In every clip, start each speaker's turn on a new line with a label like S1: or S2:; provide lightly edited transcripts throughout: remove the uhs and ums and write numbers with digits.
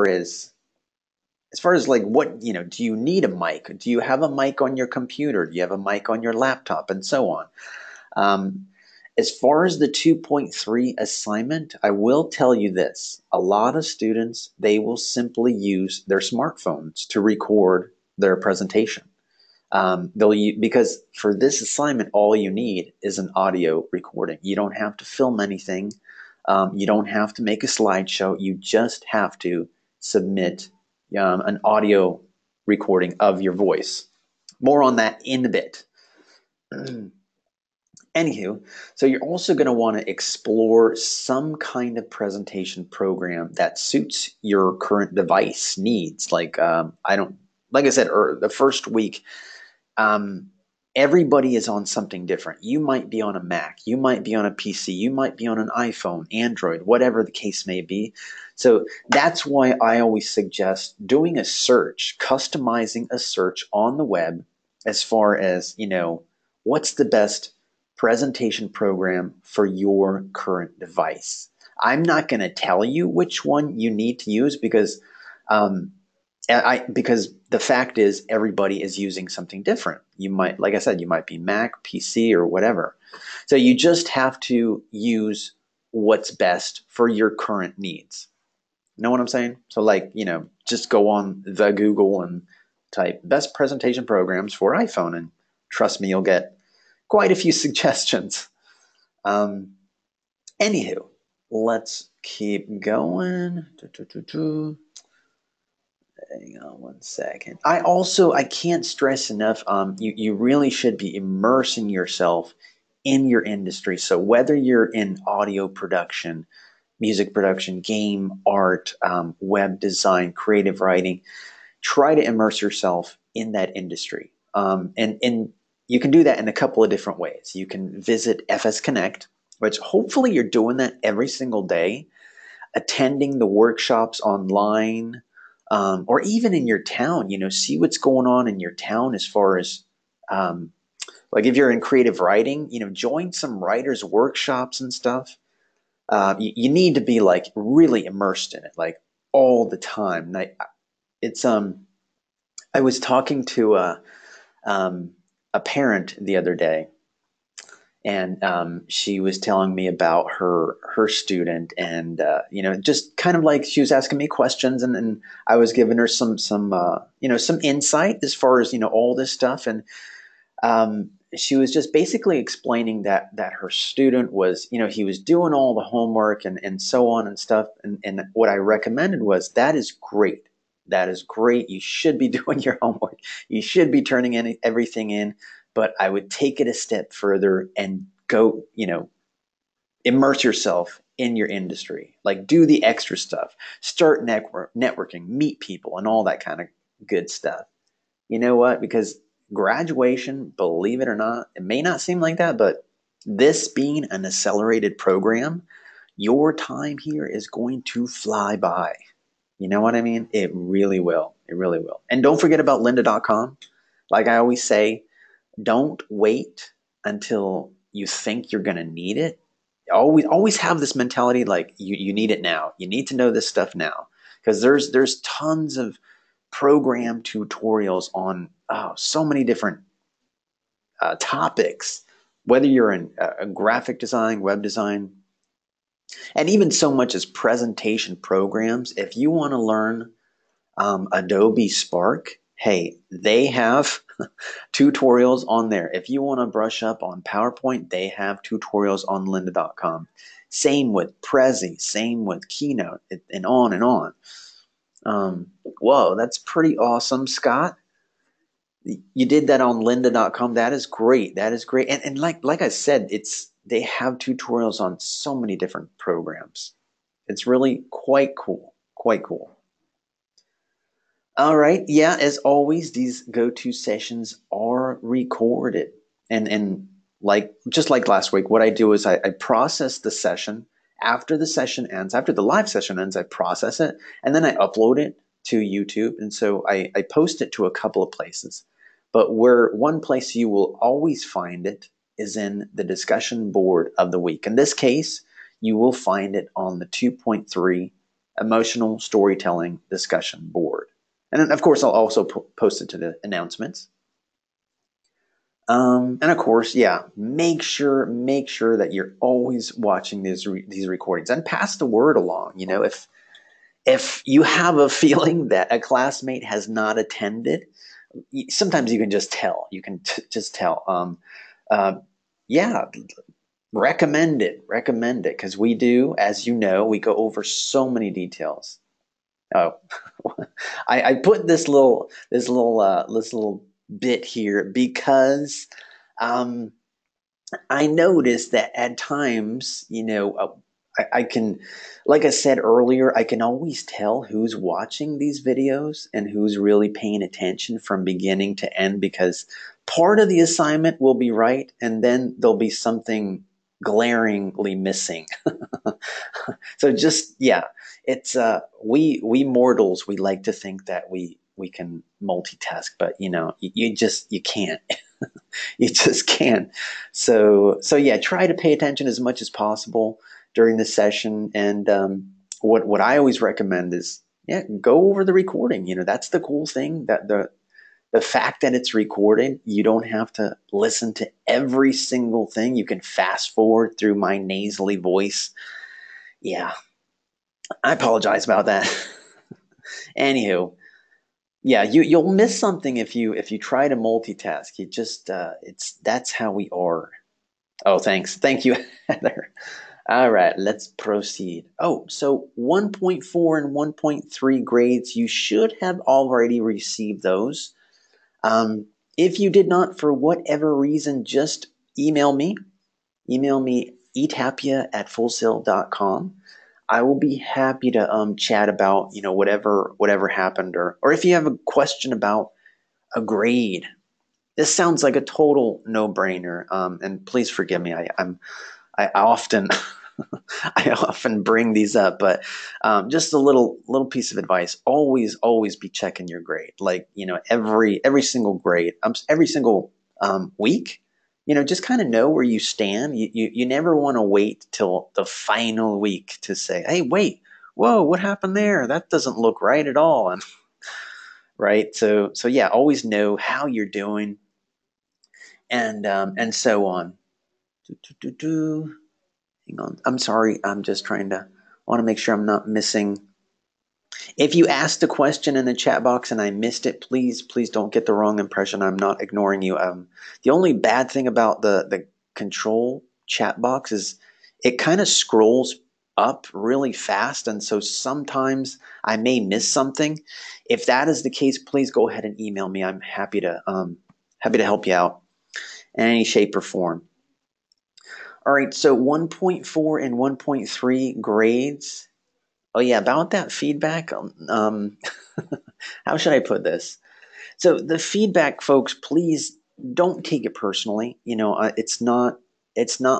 S1: as as far as like what, do you need a mic? Do you have a mic on your computer? Do you have a mic on your laptop and so on? Um, as far as the 2.3 assignment, I will tell you this. A lot of students, they will simply use their smartphones to record their presentation. Because for this assignment, all you need is an audio recording. You don't have to film anything. You don't have to make a slideshow. You just have to submit an audio recording of your voice. More on that in a bit. Anywho, so you're also going to want to explore some kind of presentation program that suits your current device needs. Like like I said, the first week, um, everybody is on something different. You might be on a Mac, you might be on a PC, you might be on an iPhone, Android, whatever the case may be. So that's why I always suggest doing a search, customizing a search on the web as far as, what's the best presentation program for your current device. I'm not going to tell you which one you need to use um, because the fact is everybody is using something different. You might, like I said, you might be Mac, PC, or whatever. So you just have to use what's best for your current needs. Know what I'm saying? So like, just go on the Google and type best presentation programs for iPhone, and trust me, you'll get quite a few suggestions. Um, Anywho, let's keep going. Hang on one second. I can't stress enough, you really should be immersing yourself in your industry. So whether you're in audio production, music production, game art, web design, creative writing, try to immerse yourself in that industry. And you can do that in a couple of different ways. You can visit FS Connect, which hopefully you're doing that every single day, attending the workshops online, or even in your town. See what's going on in your town as far as um, like if you're in creative writing, join some writers workshops and stuff. You need to be like really immersed in it, like all the time. And it's I was talking to a parent the other day, and she was telling me about her student, and just kind of like she was asking me questions, and I was giving her some insight as far as all this stuff, and she was just basically explaining that her student was, he was doing all the homework and so on and stuff, and what I recommended was that is great. That is great. You should be doing your homework. You should be turning everything in. But I would take it a step further and go, immerse yourself in your industry. Like do the extra stuff. Start networking, meet people, and all that kind of good stuff. You know what? Because graduation, believe it or not, it may not seem like that, but this being an accelerated program, your time here is going to fly by. You know what I mean? It really will. It really will. And don't forget about lynda.com. Like I always say, don't wait until you think you're going to need it. Always have this mentality like you need it now. You need to know this stuff now, because there's tons of program tutorials on so many different topics, whether you're in graphic design, web design, and even so much as presentation programs. If you want to learn Adobe Spark, hey, they have tutorials on there. If you want to brush up on PowerPoint, they have tutorials on lynda.com. Same with Prezi, same with Keynote, and on and on. Whoa, that's pretty awesome, Scott. You did that on lynda.com. That is great. That is great. And like I said, they have tutorials on so many different programs. It's really quite cool. Quite cool. All right. Yeah, as always, these go-to sessions are recorded. And like just like last week, what I do is I process the session. After the session ends, after the live session ends, I process it, and then I upload it to YouTube. And so I post it to a couple of places. But where one place you will always find it is in the discussion board of the week. In this case, you will find it on the 2.3 emotional storytelling discussion board. And then, of course, I'll also post it to the announcements. And of course, yeah, make sure that you're always watching these recordings and pass the word along. You know, if you have a feeling that a classmate has not attended, sometimes you can just tell. You can just tell. Yeah, recommend it because we do, as you know, we go over so many details. Oh, I put this little bit here because um, I noticed that at times, I can, like I said earlier, I can always tell who's watching these videos and who's really paying attention from beginning to end because part of the assignment will be right, and then there'll be something glaringly missing. So just yeah, it's we mortals, we like to think that we can multitask, but you can't. You just can't. So yeah, try to pay attention as much as possible during the session. And what I always recommend is yeah, go over the recording. That's the cool thing, that the fact that it's recorded, you don't have to listen to every single thing. You can fast forward through my nasally voice. Yeah, I apologize about that. Anywho, yeah, you'll miss something if you try to multitask. You just that's how we are. Oh, thanks. Thank you, Heather. All right, let's proceed. Oh, so 1.4 and 1.3 grades, you should have already received those. If you did not, for whatever reason, just email me. Email me etapia@fullsail.com. I will be happy to chat about whatever happened, or if you have a question about a grade. This sounds like a total no-brainer. And please forgive me. I often I often bring these up, but just a little piece of advice: always be checking your grade. Like every single grade, every single week. Just kind of know where you stand. You never want to wait till the final week to say, "Hey, wait, whoa, what happened there? That doesn't look right at all." And right, so yeah, always know how you're doing, and so on. Hang on. I'm sorry. I'm just trying to want to make sure I'm not missing. If you asked a question in the chat box and I missed it, please don't get the wrong impression. I'm not ignoring you. The only bad thing about the control chat box is it kind of scrolls up really fast, and so sometimes I may miss something. If that is the case, please go ahead and email me. I'm happy to help you out in any shape or form. All right, so 1.4 and 1.3 grades. Oh yeah, about that feedback. How should I put this? So the feedback, folks, please don't take it personally. It's not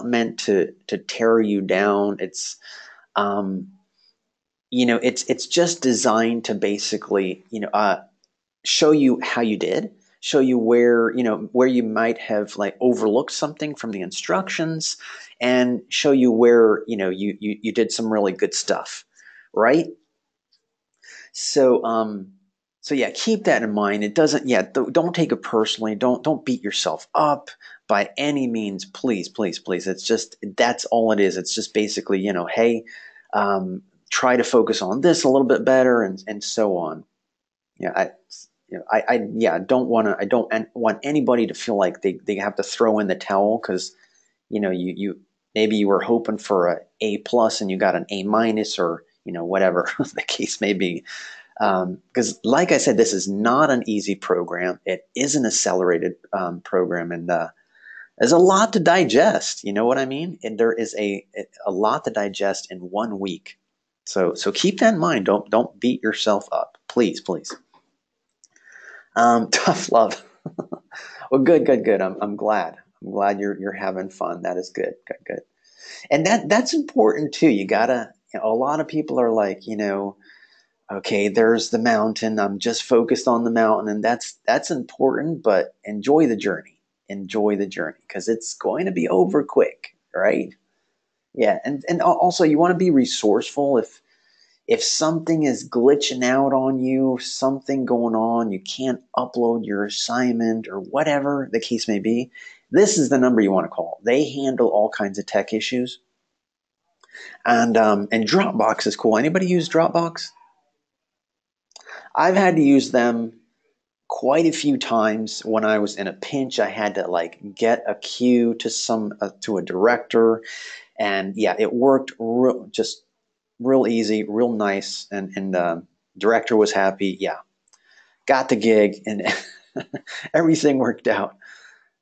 S1: meant to tear you down. Um, it's just designed to basically show you how you did, show you where you might have like overlooked something from the instructions, and show you where you did some really good stuff, right? So yeah, keep that in mind. It doesn't, yeah, don't take it personally. Don't beat yourself up by any means. Please. It's just, that's all it is. It's just basically, hey, try to focus on this a little bit better, and so on. Yeah, I don't want anybody to feel like they have to throw in the towel because you maybe you were hoping for a plus and you got an A minus, or whatever the case may be. Because like I said, this is not an easy program. It is an accelerated program, and there's a lot to digest. You know what I mean? And there is a lot to digest in 1 week. So keep that in mind. Don't beat yourself up, please. Tough love. Well, good. I'm glad. I'm glad you're having fun. That is good. Good. And that's important too. You gotta. A lot of people are like, okay, there's the mountain. I'm just focused on the mountain, and that's important. But enjoy the journey. Enjoy the journey because it's going to be over quick, right? Yeah, and also you want to be resourceful. If something is glitching out on you, something going on, you can't upload your assignment or whatever the case may be, this is the number you want to call. They handle all kinds of tech issues. And Dropbox is cool. Anybody use Dropbox? I've had to use them quite a few times when I was in a pinch. I had to like get a queue to a director, and yeah, it worked just real easy, real nice, and director was happy. Yeah, got the gig, and everything worked out.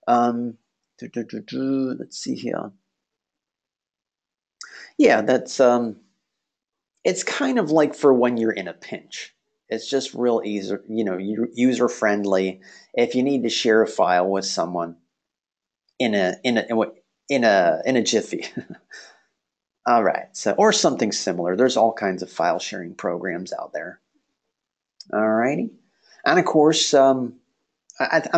S1: Let's see here. Yeah, that's it's kind of like for when you're in a pinch. It's just real easy, user friendly. If you need to share a file with someone in a jiffy. All right, so or something similar. There's all kinds of file sharing programs out there. All righty, and of course, I'm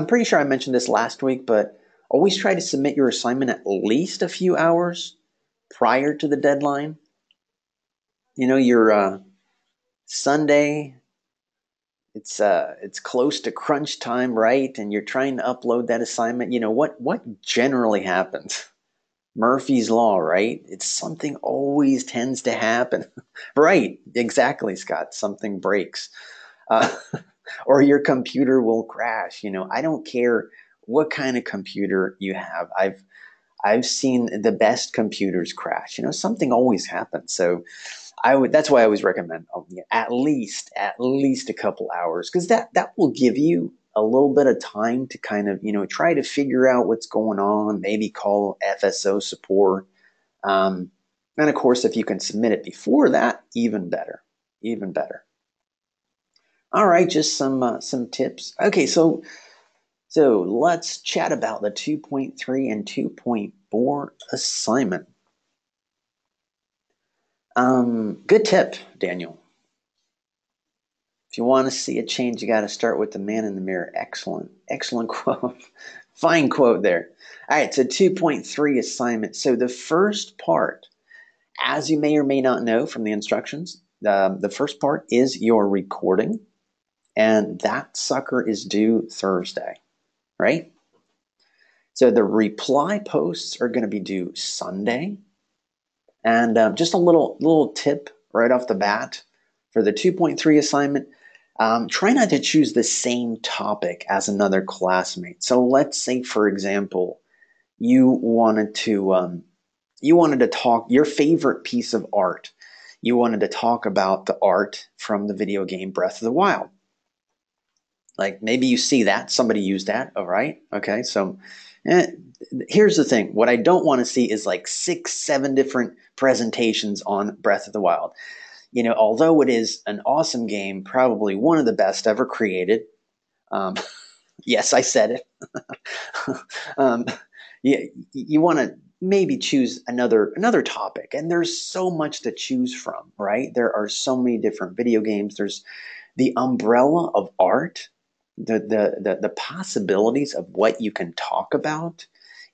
S1: pretty sure I mentioned this last week, but always try to submit your assignment at least a few hours prior to the deadline. Your Sunday, it's close to crunch time, right? And you're trying to upload that assignment. You know what generally happens? Murphy's Law, right? It's something always tends to happen. Right, exactly, Scott. Something breaks. Uh, or your computer will crash. I don't care what kind of computer you have. I've seen the best computers crash. Something always happens. So that's why I always recommend at least a couple hours, because that will give you a little bit of time to kind of try to figure out what's going on. Maybe call FSO support, and of course, if you can submit it before that, even better, even better. All right, just some tips. Okay, so let's chat about the 2.3 and 2.4 assignment. Good tip, Daniel. If you want to see a change, you got to start with the man in the mirror. Excellent quote. Fine quote there. All right, so 2.3 assignment. So the first part, as you may or may not know from the instructions, the first part is your recording, and that sucker is due Thursday, right? So the reply posts are going to be due Sunday. And just a little tip right off the bat for the 2.3 assignment, try not to choose the same topic as another classmate. So let's say, for example, you wanted to talk your favorite piece of art. You wanted to talk about the art from the video game Breath of the Wild. Like maybe you see that somebody used that. All right, okay. So here's the thing. What I don't want to see is like 6, 7 different presentations on Breath of the Wild. Although it is an awesome game, probably one of the best ever created. Yes, I said it. You want to maybe choose another topic, and there's so much to choose from, right? There are so many different video games. There's the umbrella of art, the possibilities of what you can talk about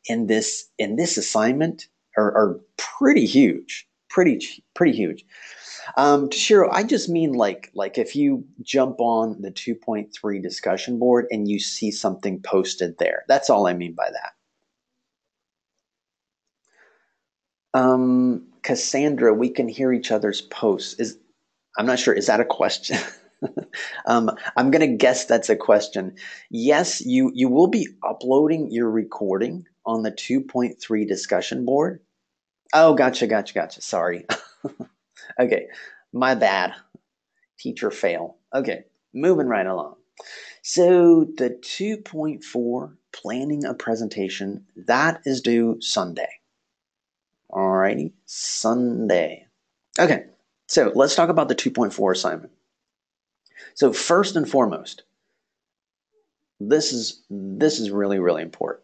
S1: in this assignment are pretty huge, pretty huge. Toshiro, I just mean like if you jump on the 2.3 discussion board and you see something posted there. That's all I mean by that. Cassandra, we can hear each other's posts. I'm not sure. Is that a question? I'm going to guess that's a question. Yes, you will be uploading your recording on the 2.3 discussion board. Oh, gotcha. Sorry. Okay, my bad. Teacher fail. Okay, moving right along. So the 2.4 planning a presentation, that is due Sunday. Alrighty, Sunday. Okay, so let's talk about the 2.4 assignment. So first and foremost, this is really, really important.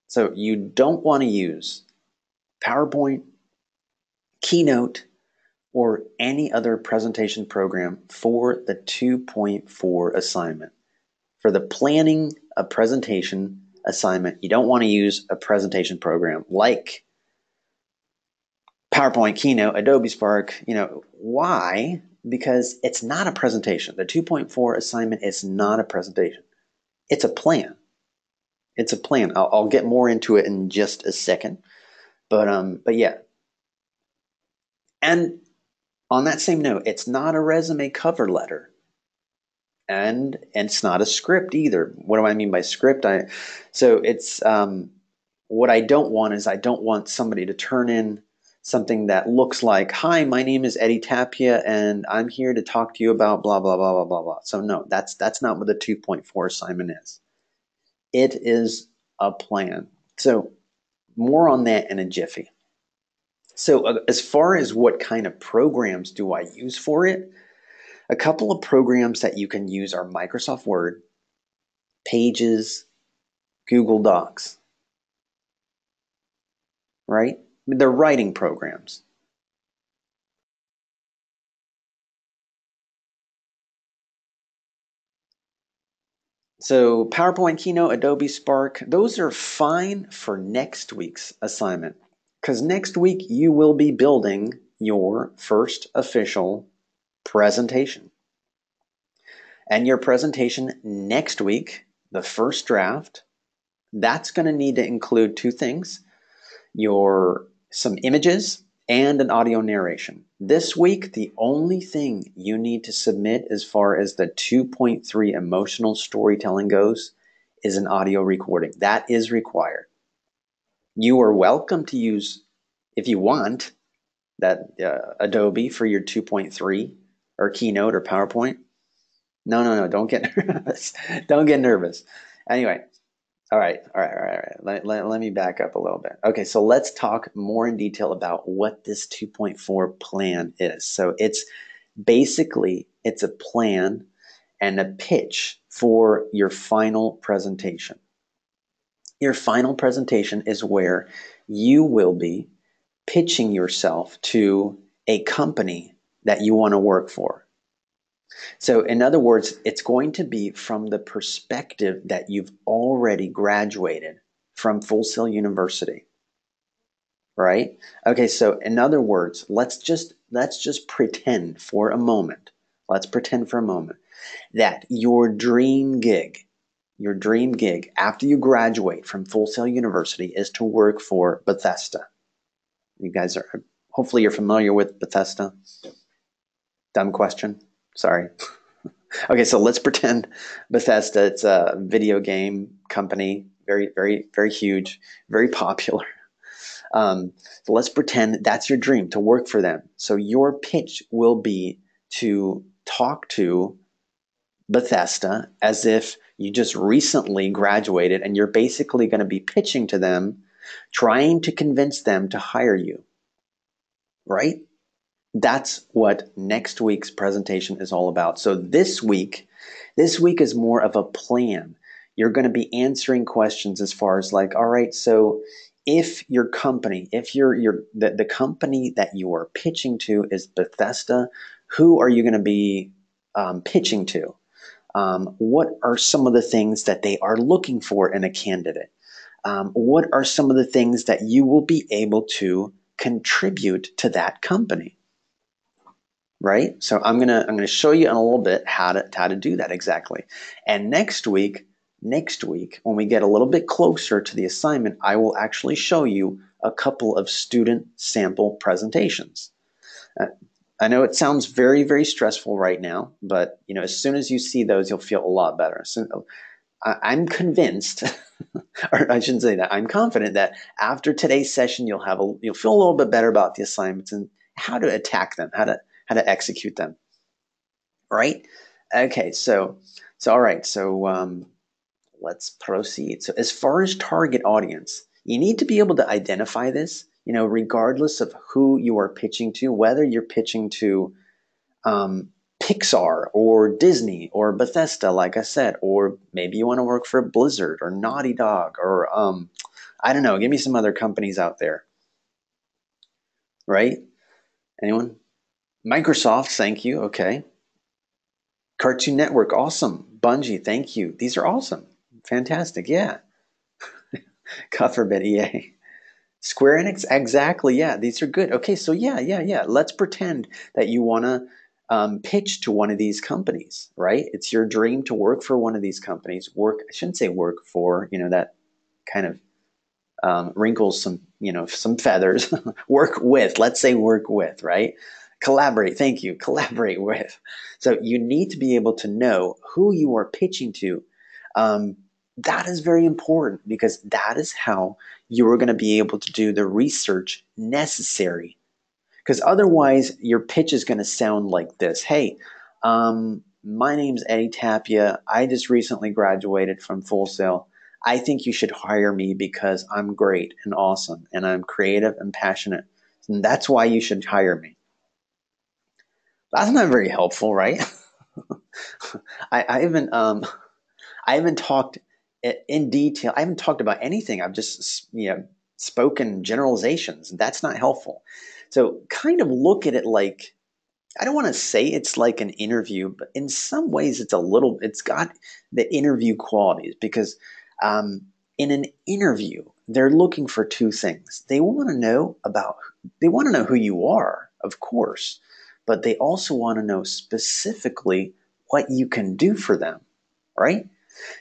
S1: So you don't want to use PowerPoint, Keynote, or any other presentation program for the 2.4 assignment. For the planning a presentation assignment, you don't want to use a presentation program like PowerPoint, Keynote, Adobe Spark. Why? Because it's not a presentation. The 2.4 assignment is not a presentation. It's a plan. It's a plan. I'll get more into it in just a second. But yeah. And on that same note, it's not a resume cover letter. And it's not a script either. What do I mean by script? So it's what I don't want is I don't want somebody to turn in something that looks like, "Hi, my name is Eddie Tapia, and I'm here to talk to you about blah blah blah blah blah blah." So no, that's not what the 2.4 assignment is. It is a plan. So more on that in a jiffy. So as far as what kind of programs do I use for it, a couple of programs that you can use are Microsoft Word, Pages, Google Docs, right? They're writing programs. So PowerPoint, Keynote, Adobe Spark, those are fine for next week's assignment. Because next week you will be building your first official presentation. And your presentation next week, the first draft, that's going to need to include two things: some images and an audio narration. This week, the only thing you need to submit as far as the 2.3 emotional storytelling goes is an audio recording. That is required. You are welcome to use, if you want, that Adobe for your 2.3 or Keynote or PowerPoint. No, don't get nervous. Don't get nervous. Anyway, all right. Let me back up a little bit. Okay, so let's talk more in detail about what this 2.4 plan is. So it's a plan and a pitch for your final presentation. Your final presentation is where you will be pitching yourself to a company that you want to work for. So in other words, it's going to be from the perspective that you've already graduated from Full Sail University, right? Okay, so in other words, let's just pretend for a moment. Let's pretend for a moment that your dream gig after you graduate from Full Sail University is to work for Bethesda. You guys are, hopefully you're familiar with Bethesda. Dumb question. Sorry. Okay, so let's pretend Bethesda, it's a video game company, very, very, very huge, very popular. So let's pretend that's your dream, to work for them. So your pitch will be to talk to Bethesda as if you just recently graduated, and you're basically going to be pitching to them, trying to convince them to hire you, right? That's what next week's presentation is all about. So this week is more of a plan. You're going to be answering questions as far as like, all right, so if your company, if the company that you are pitching to is Bethesda, who are you going to be pitching to? What are some of the things that they are looking for in a candidate? What are some of the things that you will be able to contribute to that company? Right? So I'm gonna show you in a little bit how to do that exactly. And next week, when we get a little bit closer to the assignment, I will actually show you a couple of student sample presentations. I know it sounds very, very stressful right now, but as soon as you see those, you'll feel a lot better. So I'm convinced, or I shouldn't say that, I'm confident that after today's session, you'll feel a little bit better about the assignments and how to attack them, how to execute them, right? Okay, so all right, so let's proceed. So as far as target audience, you need to be able to identify this, regardless of who you are pitching to, whether you're pitching to Pixar or Disney or Bethesda, like I said, or maybe you want to work for Blizzard or Naughty Dog or I don't know, give me some other companies out there, right? Anyone? Microsoft, thank you. Okay. Cartoon Network, awesome. Bungie, thank you. These are awesome. Fantastic. Yeah. God forbid EA. Square Enix, exactly. Yeah, these are good. Okay, so yeah. Let's pretend that you want to pitch to one of these companies, right? It's your dream to work for one of these companies. Work, I shouldn't say work for, that kind of wrinkles some, some feathers. Work with, let's say work with, right? Collaborate, thank you. Collaborate with. So you need to be able to know who you are pitching to. Um, that is very important because that is how you are going to be able to do the research necessary. Because otherwise, your pitch is going to sound like this. Hey, my name's Eddie Tapia. I just recently graduated from Full Sail. I think you should hire me because I'm great and awesome and I'm creative and passionate. And that's why you should hire me. That's not very helpful, right? I haven't talked in detail. I haven't talked about anything. I've just spoken generalizations. That's not helpful. So kind of look at it like, I don't want to say it's like an interview, but in some ways it's got the interview qualities because in an interview, they're looking for two things. They want to know who you are, of course, but they also want to know specifically what you can do for them, right?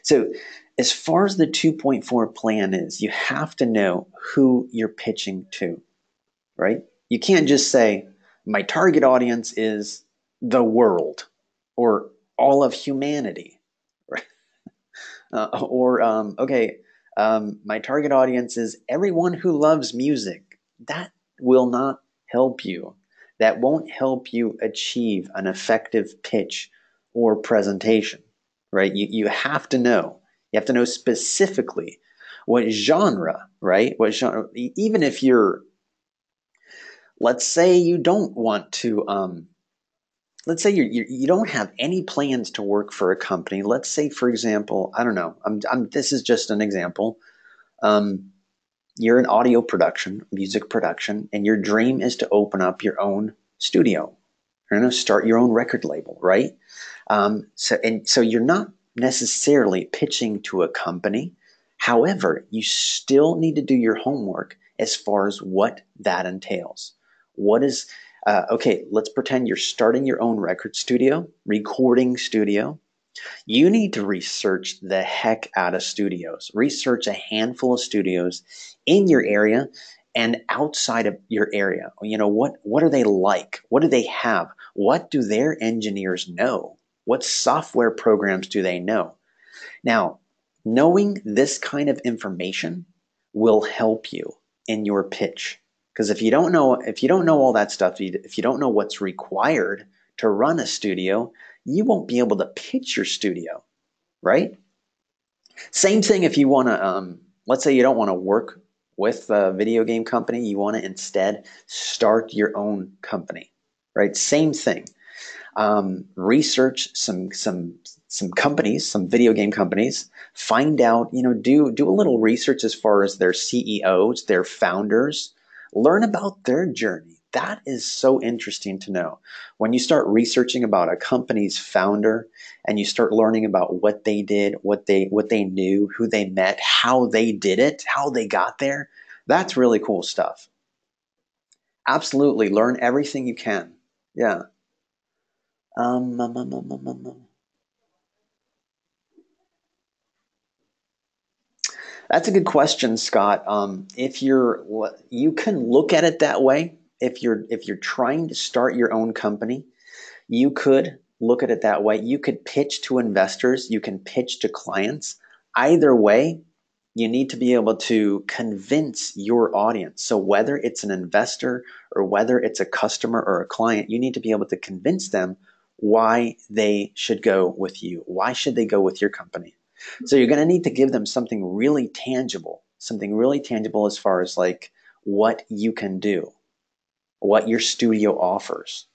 S1: So as far as the 2.4 plan is, you have to know who you're pitching to, right? You can't just say, my target audience is the world or all of humanity. Right? My target audience is everyone who loves music. That will not help you. That won't help you achieve an effective pitch or presentation, right? You have to know. You have to know specifically what genre, right? What genre, even if you're, let's say you don't want to let's say you don't have any plans to work for a company. Let's say, for example, I don't know, this is just an example. um, you're in audio production, music production, and your dream is to open up your own studio. You're going to start your own record label, right? So you're not necessarily pitching to a company. However, you still need to do your homework as far as what that entails. What is okay? Let's pretend you're starting your own record studio, recording studio. You need to research the heck out of studios. Research a handful of studios in your area and outside of your area. What are they like? What do they have? What do their engineers know? What software programs do they know? Now, knowing this kind of information will help you in your pitch. Because if you don't know all that stuff, if you don't know what's required to run a studio, you won't be able to pitch your studio, right? Same thing if you want to, let's say you don't want to work with a video game company, you want to instead start your own company, right? Same thing. Research some companies, some video game companies. Find out, do a little research as far as their CEOs, their founders. Learn about their journey. That is so interesting to know. When you start researching about a company's founder and you start learning about what they did, what they knew, who they met, how they did it, how they got there, that's really cool stuff. Absolutely, learn everything you can. Yeah. Um, um, um, um, um, um. That's a good question, Scott. If you can look at it that way. If you're trying to start your own company, you could look at it that way. You could pitch to investors. You can pitch to clients. Either way, you need to be able to convince your audience. So whether it's an investor or whether it's a customer or a client, you need to be able to convince them why they should go with you. Why should they go with your company? So you're going to need to give them something really tangible as far as like what you can do, what your studio offers,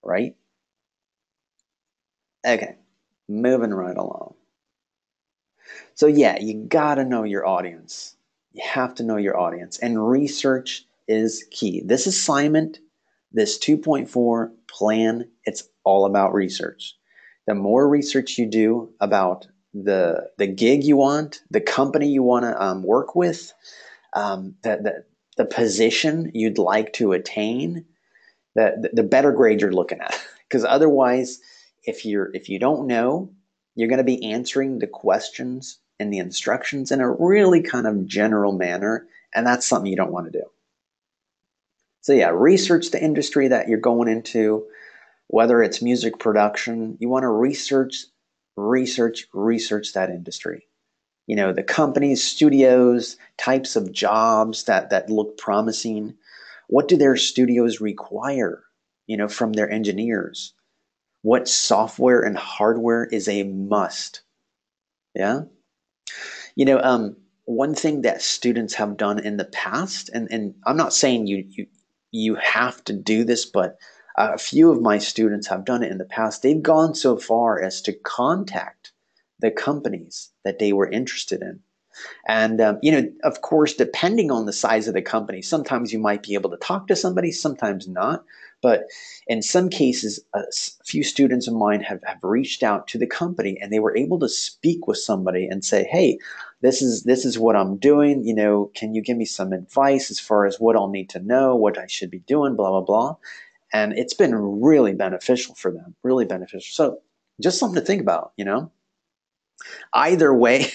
S1: right? Okay, moving right along. So yeah, you gotta know your audience. You have to know your audience, and research is key. This assignment, this 2.4 plan, it's all about research. The more research you do about the gig you want, the company you want to work with, that the position you'd like to attain, the better grade you're looking at. Because otherwise, if you don't know, you're going to be answering the questions and the instructions in a really kind of general manner, and that's something you don't want to do. So yeah, research the industry that you're going into, whether it's music production. You want to research that industry. The companies, studios, types of jobs that look promising. What do their studios require, from their engineers? What software and hardware is a must? Yeah. One thing that students have done in the past, and I'm not saying you have to do this, but a few of my students have done it in the past. They've gone so far as to contact the companies that they were interested in. And, of course, depending on the size of the company, sometimes you might be able to talk to somebody, sometimes not. But in some cases, a few students of mine have reached out to the company and they were able to speak with somebody and say, hey, this is what I'm doing. Can you give me some advice as far as what I'll need to know, what I should be doing, blah, blah, blah. And it's been really beneficial for them, really beneficial. So just something to think about. Either way,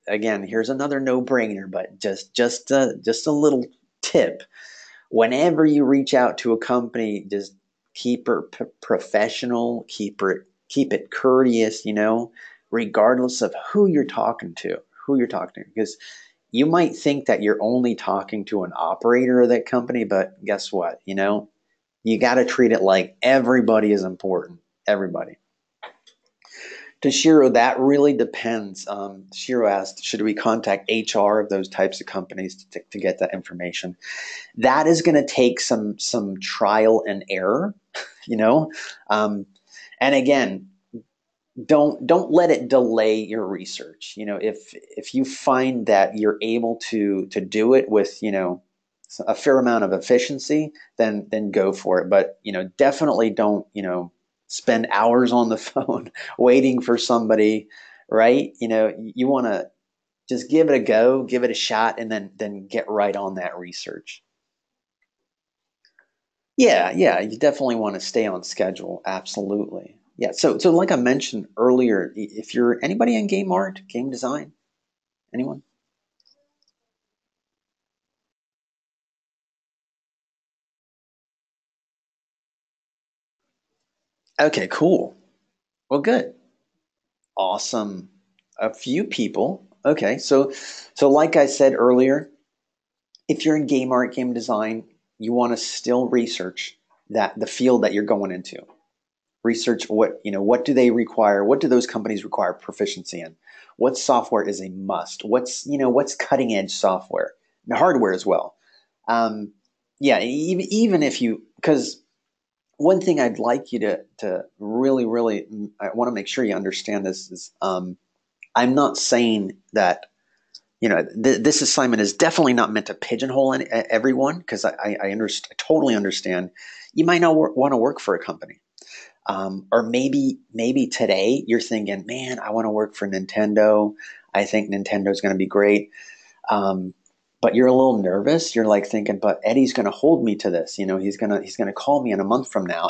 S1: again, here's another no-brainer, but just a little tip. Whenever you reach out to a company, just keep it professional, keep it courteous, regardless of who you're talking to, because you might think that you're only talking to an operator of that company, but guess what? You got to treat it like everybody is important, everybody. To Shiro, that really depends. Shiro asked, should we contact HR of those types of companies to get that information? That is going to take some trial and error, and again, don't let it delay your research. If you find that you're able to do it with a fair amount of efficiency, then go for it. But definitely don't spend hours on the phone waiting for somebody, right? You want to just give it a go, give it a shot, and then get right on that research. Yeah, you definitely want to stay on schedule. Absolutely. Yeah. So like I mentioned earlier, if you're anybody in game art, game design, anyone? Okay, cool. Well, good. Awesome. A few people. Okay, so like I said earlier, if you're in game art, game design, you want to still research that the field that you're going into. Research what do they require? What do those companies require proficiency in? What software is a must? What's cutting edge software and hardware as well? Um, yeah, even if you, because one thing I'd like you to really, I want to make sure you understand this is, I'm not saying that this assignment is definitely not meant to pigeonhole everyone, because I totally understand you might not want to work for a company. Or maybe today you're thinking, man, I want to work for Nintendo. I think Nintendo's going to be great. But you're a little nervous. You're like thinking, but Eddie's going to hold me to this. He's gonna call me in a month from now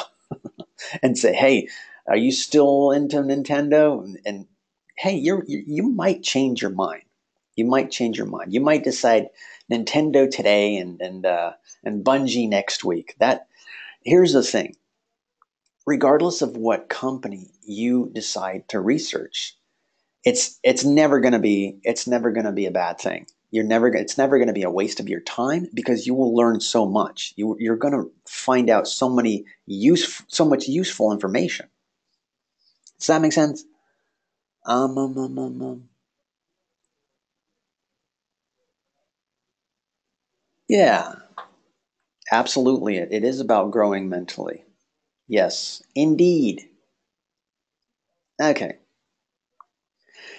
S1: and say, hey, are you still into Nintendo? And hey, you might change your mind. You might change your mind. You might decide Nintendo today and Bungie next week. Here's the thing. Regardless of what company you decide to research, it's never going to be a bad thing. It's never going to be a waste of your time, because you will learn so much. You're going to find out so much useful information. Does that make sense? Um, um, um, um, um. Yeah, absolutely. It is about growing mentally. Yes, indeed. Okay.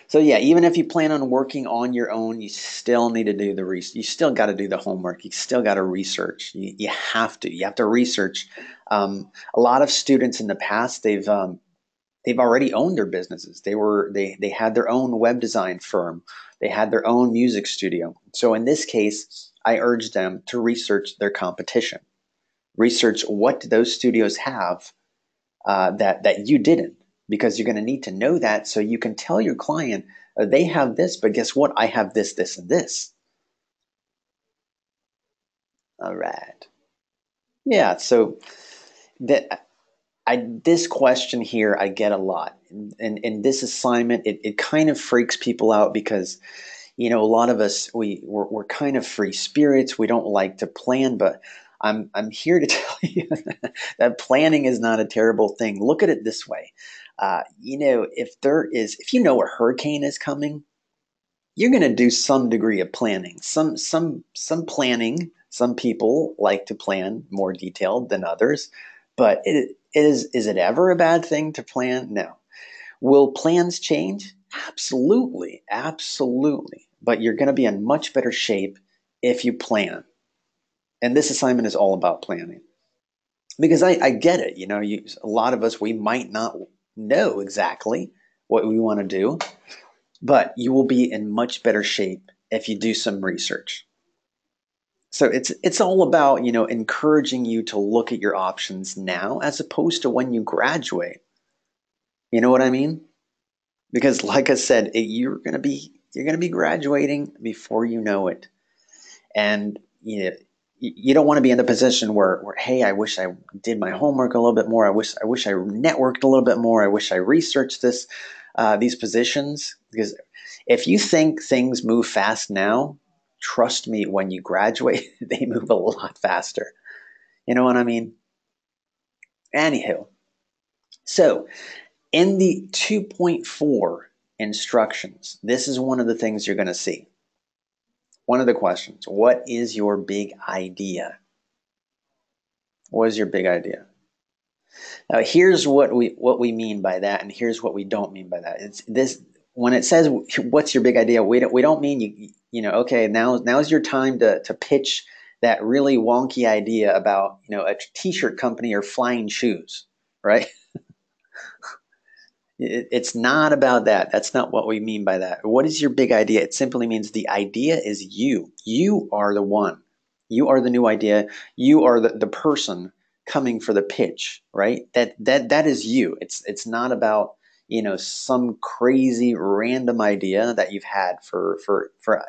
S1: So yeah, even if you plan on working on your own, you still need to do the research. You still got to do the homework. You still got to research. You have to. You have to research. A lot of students in the past, they've already owned their businesses. They had their own web design firm. They had their own music studio. So in this case, I urge them to research their competition. Research what those studios have that you didn't, because you're going to need to know that so you can tell your client, they have this, but guess what? I have this, this, and this. All right. Yeah. So that this question here I get a lot, and in this assignment, it kind of freaks people out because a lot of us we're kind of free spirits. We don't like to plan, but I'm here to tell you that planning is not a terrible thing. Look at it this way. If you know a hurricane is coming, you're going to do some degree of planning. Some planning. Some people like to plan more detailed than others, but is it ever a bad thing to plan? No. Will plans change? Absolutely, absolutely. But you're going to be in much better shape if you plan. And this assignment is all about planning. Because I get it. A lot of us, we might not know exactly what we want to do, but you will be in much better shape if you do some research. So it's all about, encouraging you to look at your options now as opposed to when you graduate. You know what I mean? Because like I said, you're going to be graduating before you know it. And you don't want to be in the position where hey, I wish I did my homework a little bit more. I wish I networked a little bit more. I wish I researched these positions. Because if you think things move fast now, trust me, when you graduate, they move a lot faster. You know what I mean? Anywho, so in the 2.4 instructions, this is one of the things you're going to see. One of the questions: what is your big idea? What is your big idea? Now, here's what we mean by that, and here's what we don't mean by that. It's this: when it says "what's your big idea," we don't mean okay, now's your time to pitch that really wonky idea about a t-shirt company or flying shoes, right? It's not about that. That's not what we mean by that. What is your big idea? It simply means the idea is you. You are the one. You are the new idea. You are the person coming for the pitch, right? That is you. It's not about some crazy random idea that you've had for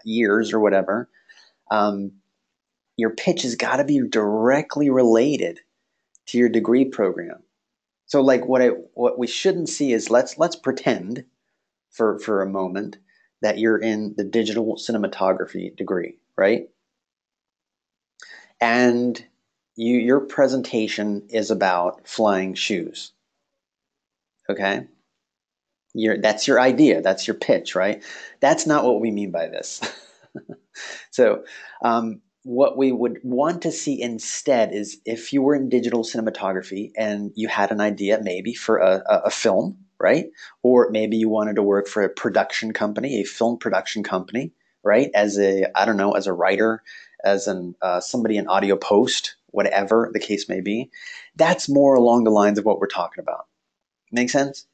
S1: years or whatever. Um, your pitch has got to be directly related to your degree program. So like what we shouldn't see is let's pretend for a moment that you're in the digital cinematography degree, right? And your presentation is about flying shoes. Okay? That's your idea, that's your pitch, right? That's not what we mean by this. So, what we would want to see instead is if you were in digital cinematography and you had an idea maybe for a film, right? Or maybe you wanted to work for a production company, a film production company, right? I don't know, as a writer, as somebody in audio post, whatever the case may be. That's more along the lines of what we're talking about. Make sense?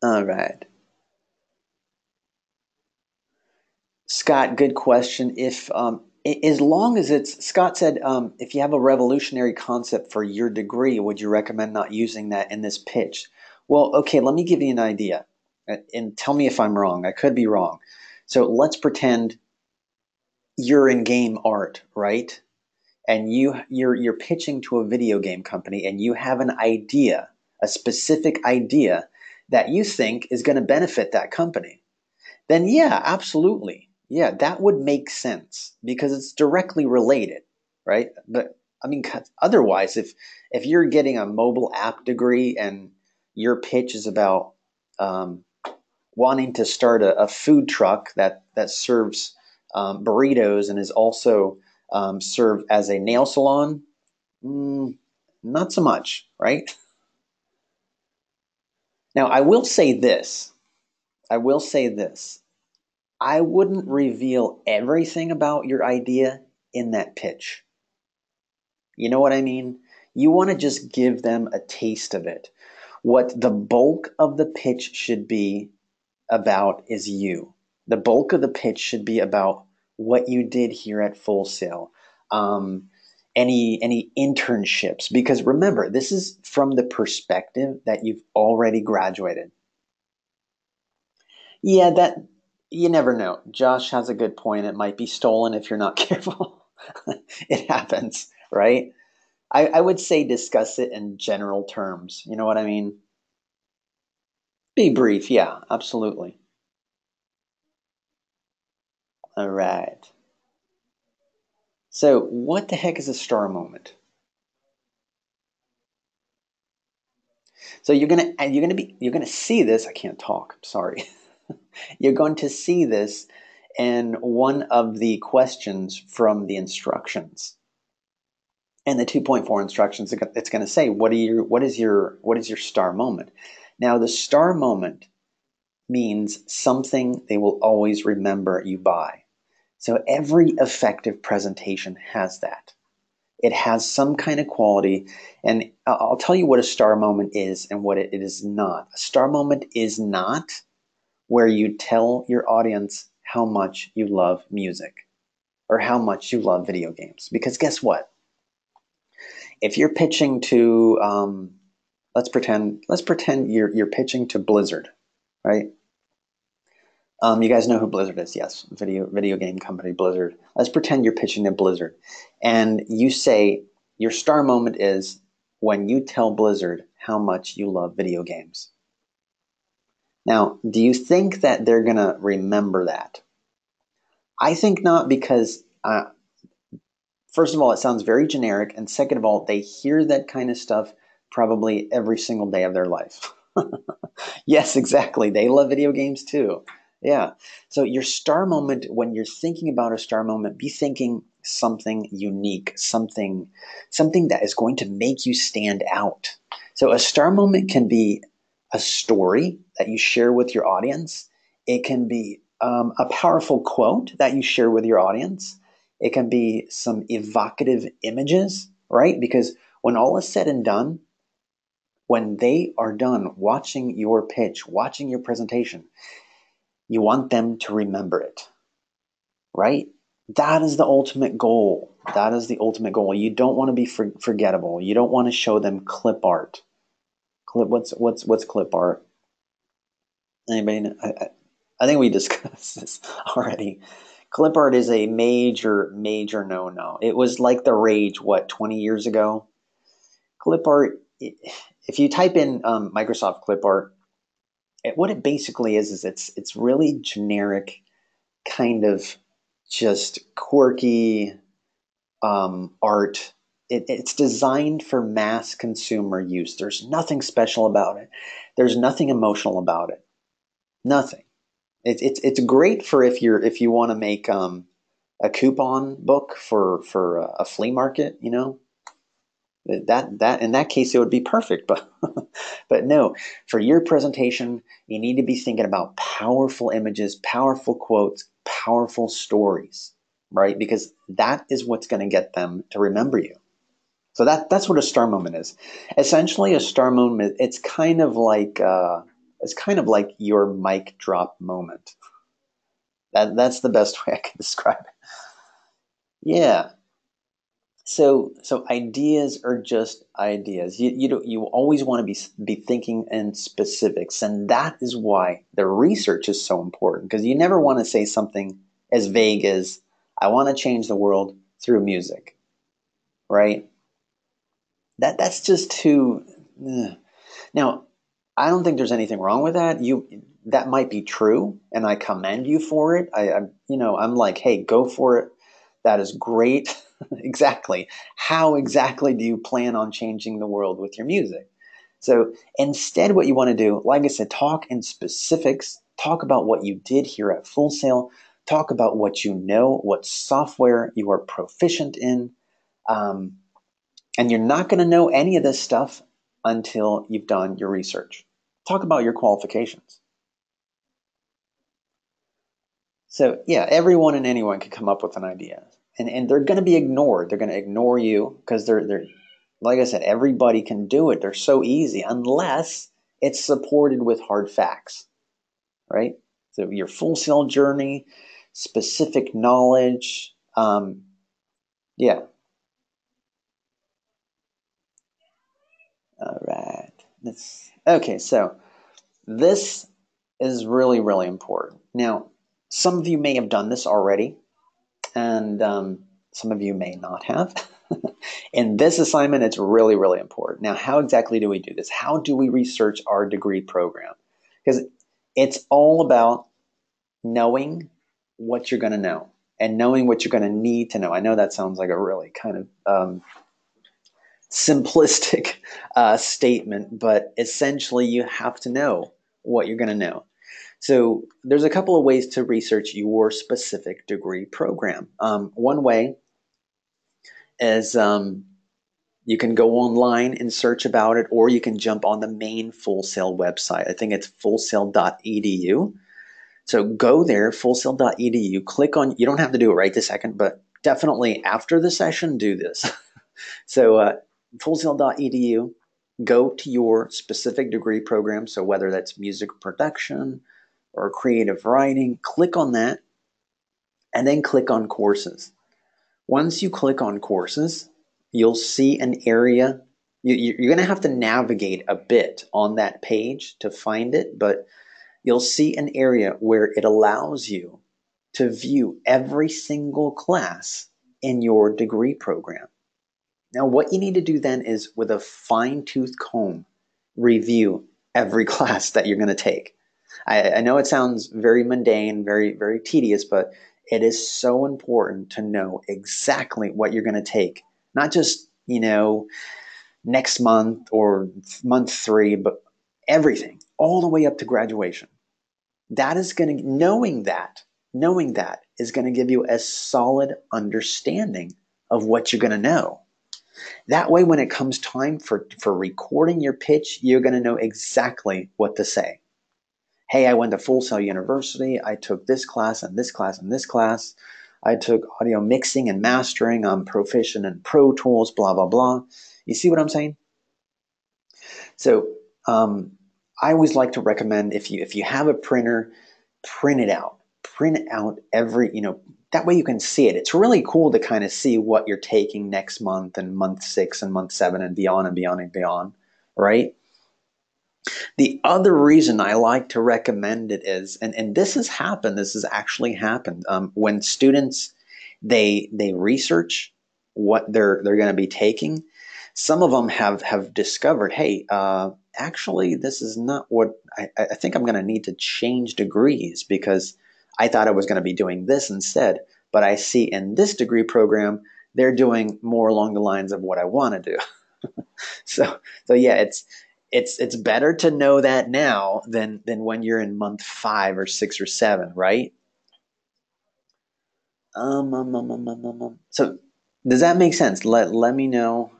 S1: All right. Scott, good question. If as long as it's Scott said, if you have a revolutionary concept for your degree, would you recommend not using that in this pitch? Well, okay, let me give you an idea, and tell me if I'm wrong. I could be wrong. So let's pretend you're in game art, right? And you're pitching to a video game company, and you have an idea, a specific idea that you think is going to benefit that company. Then yeah, absolutely. Yeah, that would make sense because it's directly related, right? But I mean, otherwise, if you're getting a mobile app degree and your pitch is about wanting to start a food truck that serves burritos and is also served as a nail salon, mm, not so much, right? Now, I will say this. I will say this. I wouldn't reveal everything about your idea in that pitch. You know what I mean? You want to just give them a taste of it. What the bulk of the pitch should be about is you. The bulk of the pitch should be about what you did here at Full Sail. Um, any internships, because remember, this is from the perspective that you've already graduated. Yeah, that you never know. Josh has a good point. It might be stolen if you're not careful. It happens, right? I would say discuss it in general terms. You know what I mean? Be brief. Yeah, absolutely. All right. So, what the heck is a star moment? So you're gonna see this. I can't talk. I'm sorry. You're going to see this in one of the questions from the instructions. And the 2.4 instructions, it's going to say, what is your star moment? Now, the star moment means something they will always remember you by. So every effective presentation has that. It has some kind of quality, and I'll tell you what a star moment is and what it is not. A star moment is not where you tell your audience how much you love music or how much you love video games. Because guess what? If you're pitching to, let's pretend you're pitching to Blizzard, right? You guys know who Blizzard is, yes, video game company Blizzard. Let's pretend you're pitching to Blizzard, and you say your star moment is when you tell Blizzard how much you love video games. Now, do you think that they're gonna remember that? I think not, because first of all, it sounds very generic, and second of all, they hear that kind of stuff probably every single day of their life. Yes, exactly. They love video games too. Yeah. So your star moment, when you're thinking about a star moment, be thinking something unique, something that is going to make you stand out. So a star moment can be a story that you share with your audience. It can be a powerful quote that you share with your audience. It can be some evocative images, right? Because when all is said and done, when they are done watching your pitch, watching your presentation, you want them to remember it, right? That is the ultimate goal. That is the ultimate goal. You don't want to be forgettable. You don't want to show them clip art. What's clip art? Anybody know? I think we discussed this already. Clip art is a major no-no. It was like the rage, what, 20 years ago? Clip art, if you type in Microsoft clip art, what it basically is it's really generic, kind of just quirky art. It's designed for mass consumer use. There's nothing special about it. There's nothing emotional about it. Nothing. It's great for if you want to make a coupon book for a flea market. That in that case it would be perfect, but but no, for your presentation you need to be thinking about powerful images, powerful quotes, powerful stories, right? Because that is what's going to get them to remember you. So that's what a star moment is. Essentially, a star moment, it's kind of like your mic drop moment. That's the best way I can describe it. Yeah. So ideas are just ideas. You always want to be thinking in specifics, and that is why the research is so important, because you never want to say something as vague as "I want to change the world through music," right? That's just too. Ugh. Now, I don't think there's anything wrong with that. That might be true, and I commend you for it. I'm like, hey, go for it. That is great. Exactly. How exactly do you plan on changing the world with your music? So instead, what you want to do, like I said, talk in specifics. Talk about what you did here at Full Sail. Talk about what you know, what software you are proficient in. Um, and you're not going to know any of this stuff until you've done your research. Talk about your qualifications. So, yeah, everyone and anyone can come up with an idea. And they're going to be ignored. They're going to ignore you because they're, like I said, everybody can do it. They're so easy unless it's supported with hard facts, right? So your full sale journey, specific knowledge. Yeah. All right. Okay. So this is really, really important. Now, some of you may have done this already, and some of you may not have. In this assignment, it's really, really important. Now, how exactly do we do this? How do we research our degree program? Because it's all about knowing what you're going to know and knowing what you're going to need to know. I know that sounds like a really kind of simplistic statement, but essentially you have to know what you're going to know. So there's a couple of ways to research your specific degree program. One way is you can go online and search about it, or you can jump on the main Full Sail website. I think it's fullsail.edu. So go there, fullsail.edu, click on, you don't have to do it right this second, but definitely after the session, do this. So fullsail.edu, go to your specific degree program. So whether that's music production or creative writing, click on that and then click on courses. Once you click on courses, you'll see an area. You're going to have to navigate a bit on that page to find it, but you'll see an area where it allows you to view every single class in your degree program. Now, what you need to do then is, with a fine-tooth comb, review every class that you're going to take. I know it sounds very mundane, very, very tedious, but it is so important to know exactly what you're going to take. Not just, next month or month 3, but everything, all the way up to graduation. That is going to, knowing that is going to give you a solid understanding of what you're going to know. That way, when it comes time for recording your pitch, you're going to know exactly what to say. Hey, I went to Full Sail University. I took this class and this class and this class. I took audio mixing and mastering. I'm proficient in Pro Tools, blah, blah, blah. You see what I'm saying? So I always like to recommend, if you have a printer, print it out. Print out every, that way you can see it. It's really cool to kind of see what you're taking next month and month 6 and month 7 and beyond and beyond and beyond, right? The other reason I like to recommend it is, and this has actually happened, when students, they research what they're going to be taking. Some of them have discovered, hey, actually, this is not what I think I'm going to need to change degrees, because I thought I was going to be doing this instead. But I see in this degree program, they're doing more along the lines of what I want to do. So yeah, it's better to know that now than when you're in month 5 or 6 or 7, right? So does that make sense? Let me know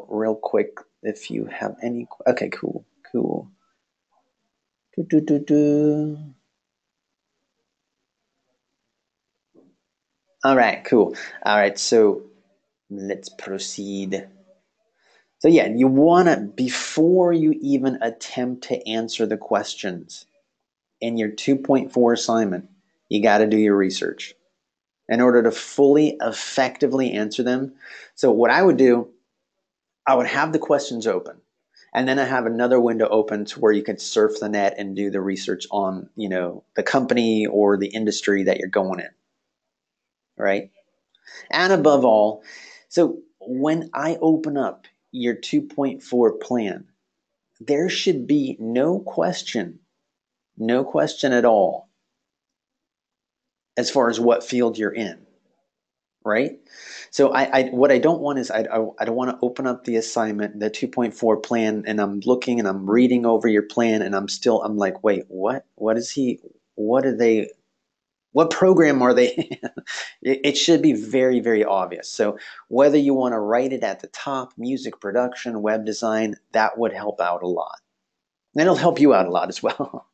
S1: real quick if you have any. Okay, cool. Do, do, do, do. All right, cool. All right, so let's proceed. So yeah, you want to, before you even attempt to answer the questions in your 2.4 assignment, you got to do your research in order to fully effectively answer them. So what I would do, I would have the questions open, and then I have another window open to where you can surf the net and do the research on, the company or the industry that you're going in, right? And above all, so when I open up your 2.4 plan, there should be no question at all as far as what field you're in, right? So what I don't want is, I don't want to open up the assignment, the 2.4 plan, and I'm looking and I'm reading over your plan, and I'm like, wait, what is he, what are they, what program are they? It should be very, very obvious. So whether you want to write it at the top, music production, web design, that would help out a lot. And it'll help you out a lot as well.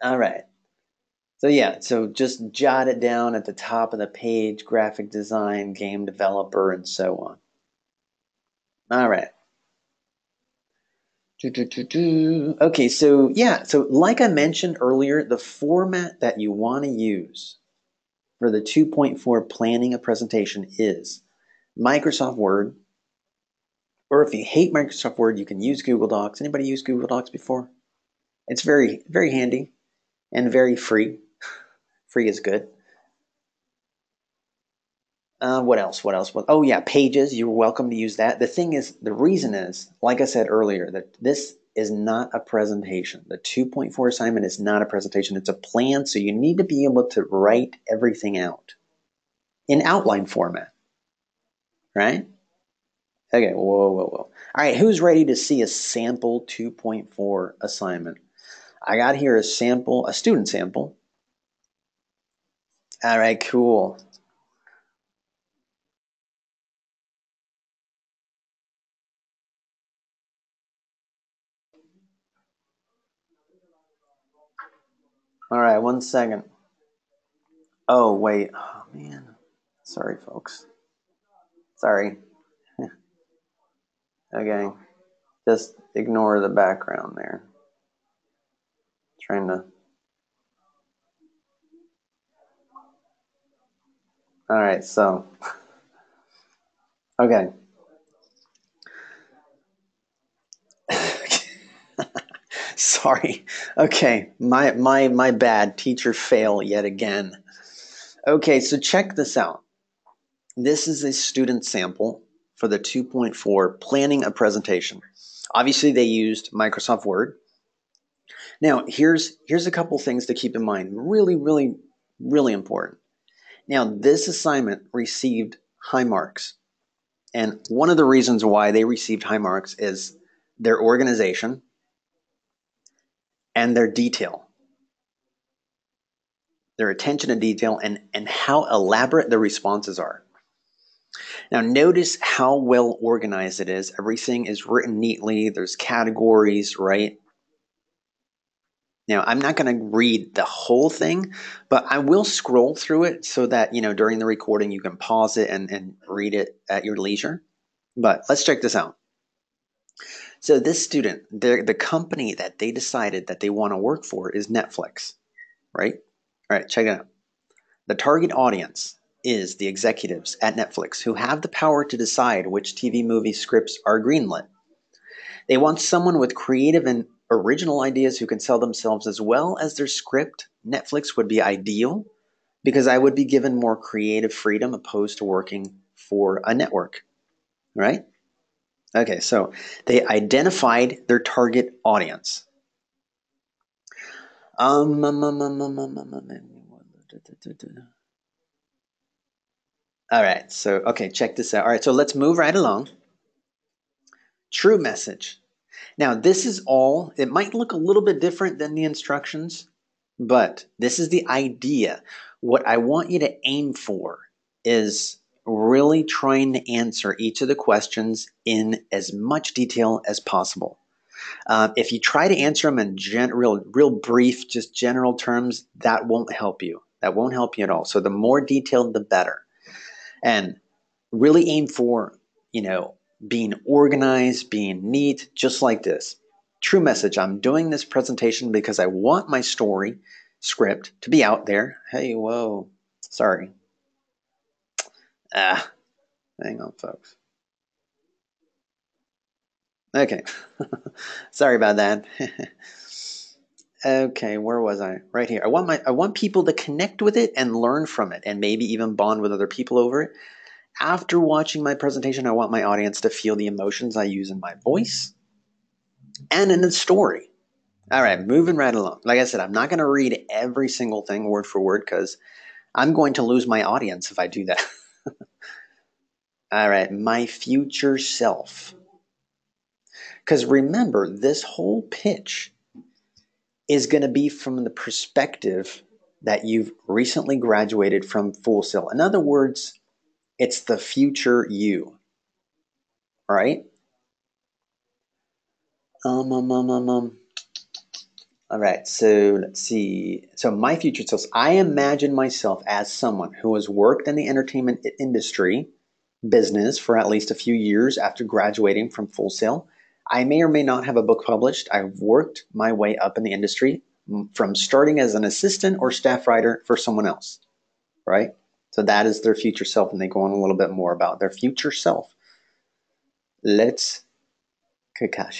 S1: All right. So yeah, so just jot it down at the top of the page: graphic design, game developer, and so on. All right. Okay, so yeah, so like I mentioned earlier, the format that you want to use for the 2.4 planning a presentation is Microsoft Word, or if you hate Microsoft Word, you can use Google Docs. Anybody use Google Docs before? It's very, very handy and very free. Free is good. What else? What else? Oh, yeah, Pages. You're welcome to use that. The thing is, the reason is, like I said earlier, that this is not a presentation. The 2.4 assignment is not a presentation. It's a plan, so you need to be able to write everything out in outline format, right? Okay, whoa, whoa, whoa. All right, who's ready to see a sample 2.4 assignment? I got here a sample, a student sample. All right, cool. All right, 1 second. Oh, wait. Oh, man. Sorry, folks. Sorry. Okay. Just ignore the background there. Trying to. All right, so. Okay. Sorry. Okay, my bad. Teacher fail yet again. Okay, so check this out. This is a student sample for the 2.4 planning a presentation. Obviously, they used Microsoft Word. Now, here's a couple things to keep in mind. Really, really, really important. Now, this assignment received high marks. And one of the reasons why they received high marks is their organization and their detail, their attention to detail, and how elaborate the responses are. Now, notice how well organized it is. Everything is written neatly. There's categories, right? Now, I'm not going to read the whole thing, but I will scroll through it so that, during the recording, you can pause it and read it at your leisure. But let's check this out. So this student, the company that they decided that they want to work for is Netflix, right? All right, check it out. The target audience is the executives at Netflix who have the power to decide which TV movie scripts are greenlit. They want someone with creative and original ideas who can sell themselves as well as their script. Netflix would be ideal because I would be given more creative freedom opposed to working for a network, right? Okay, so they identified their target audience. All right, so, okay, check this out. All right, so let's move right along. True message. Now, this is all, it might look a little bit different than the instructions, but this is the idea. What I want you to aim for is really trying to answer each of the questions in as much detail as possible. If you try to answer them in real brief, just general terms, that won't help you. That won't help you at all. So the more detailed, the better. And really aim for, being organized, being neat, just like this. True message. I'm doing this presentation because I want my story script to be out there. Hey, whoa. Sorry. Hang on, folks. Okay. Sorry about that. Okay, where was I? Right here. I want people to connect with it and learn from it and maybe even bond with other people over it. After watching my presentation, I want my audience to feel the emotions I use in my voice and in the story. All right, moving right along. Like I said, I'm not going to read every single thing word for word because I'm going to lose my audience if I do that. All right, my future self. Because remember, this whole pitch is going to be from the perspective that you've recently graduated from Full Sail. In other words, it's the future you. All right? All right, so let's see. So my future self, I imagine myself as someone who has worked in the entertainment industry business for at least a few years after graduating from Full Sail. I may or may not have a book published. I've worked my way up in the industry from starting as an assistant or staff writer for someone else, right? So that is their future self, and they go on a little bit more about their future self. Kakashi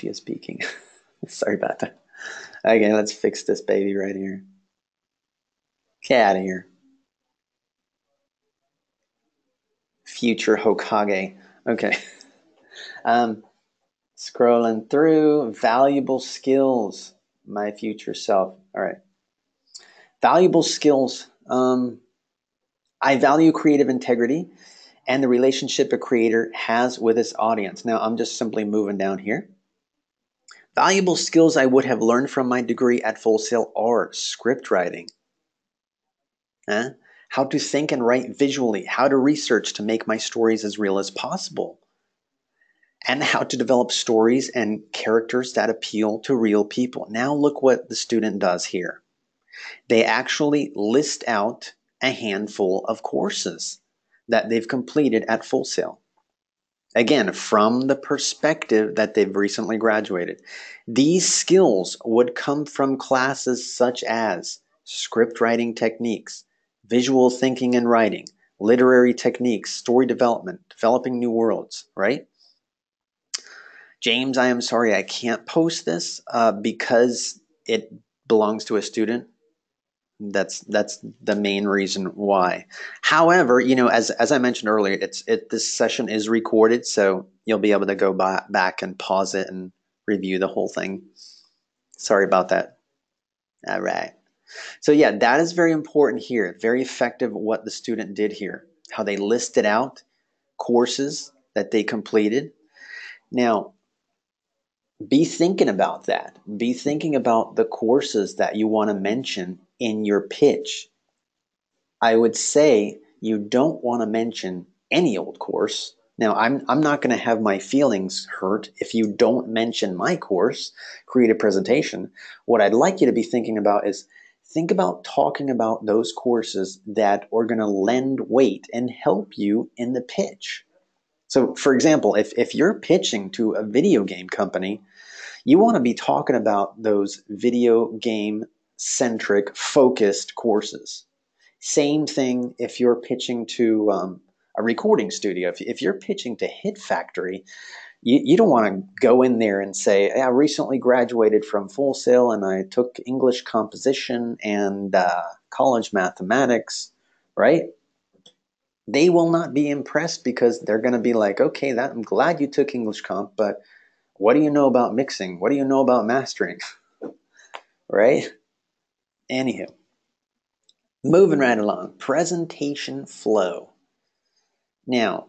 S1: is speaking. Sorry about that. Again, let's fix this baby right here. Get out of here. Future Hokage. Okay. Scrolling through. Valuable skills. My future self. All right. Valuable skills. I value creative integrity and the relationship a creator has with his audience. Now, I'm just simply moving down here. Valuable skills I would have learned from my degree at Full Sail are script writing, how to think and write visually, how to research to make my stories as real as possible, and how to develop stories and characters that appeal to real people. Now look what the student does here. They actually list out a handful of courses that they've completed at Full Sail. Again, from the perspective that they've recently graduated. These skills would come from classes such as script writing techniques, visual thinking and writing, literary techniques, story development, developing new worlds, right? James, I am sorry I can't post this because it belongs to a student. That's the main reason why. However, as I mentioned earlier, this session is recorded, so you'll be able to go back and pause it and review the whole thing. Sorry about that. All right. So yeah, that is very important here. Very effective what the student did here. How they listed out courses that they completed. Now, be thinking about that. Be thinking about the courses that you want to mention in your pitch. I would say you don't want to mention any old course. Now, I'm not going to have my feelings hurt if you don't mention my course, Create a Presentation. What I'd like you to be thinking about is think about talking about those courses that are going to lend weight and help you in the pitch. So, for example, if you're pitching to a video game company, you want to be talking about those video game centric focused courses. Same thing if you're pitching to a recording studio. If you're pitching to Hit Factory, you don't want to go in there and say, I recently graduated from Full Sail and I took English composition and college mathematics, right? They will not be impressed because they're going to be like, okay, I'm glad you took English comp, but what do you know about mixing? What do you know about mastering? Right? Anywho, moving right along. Presentation flow. Now,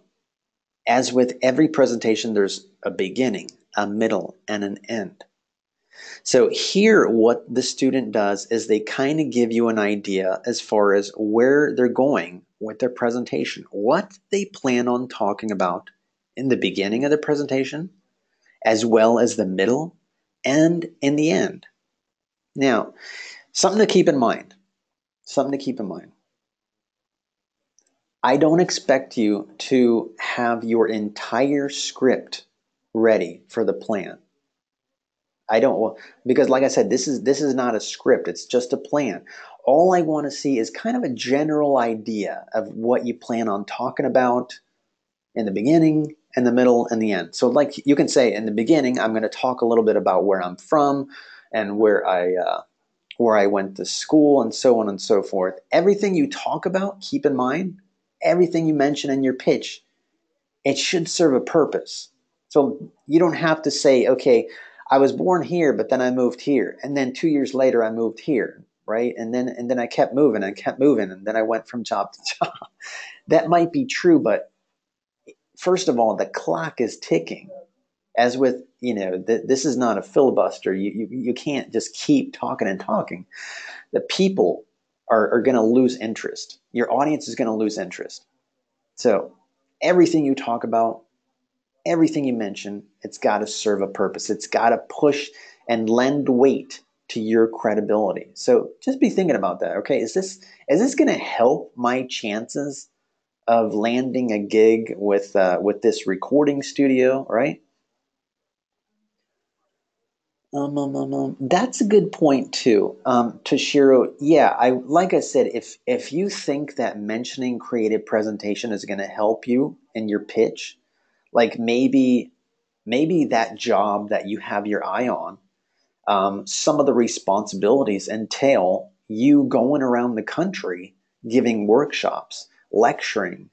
S1: as with every presentation, there's a beginning, a middle, and an end. So here, what the student does is they kind of give you an idea as far as where they're going with their presentation, what they plan on talking about in the beginning of the presentation, as well as the middle and in the end. Now, something to keep in mind. I don't expect you to have your entire script ready for the plan. I don't, because like I said, this is not a script. It's just a plan. All I want to see is kind of a general idea of what you plan on talking about in the beginning and the middle and the end. So like you can say in the beginning, I'm going to talk a little bit about where I'm from and where I went to school and so on and so forth. Everything you talk about, keep in mind, everything you mention in your pitch, it should serve a purpose. So you don't have to say, okay, I was born here, but then I moved here. And then 2 years later, I moved here, right? And then I kept moving and kept moving. And then I went from job to job. That might be true, but first of all, the clock is ticking. As with, this is not a filibuster. You can't just keep talking and talking. The people are going to lose interest. Your audience is going to lose interest. So everything you talk about, everything you mention, it's got to serve a purpose. It's got to push and lend weight to your credibility. So just be thinking about that. Okay, is this going to help my chances of landing a gig with this recording studio, right? That's a good point too, Toshiro. Yeah, like I said, if you think that mentioning creative presentation is going to help you in your pitch, like maybe that job that you have your eye on, some of the responsibilities entail you going around the country giving workshops, lecturing,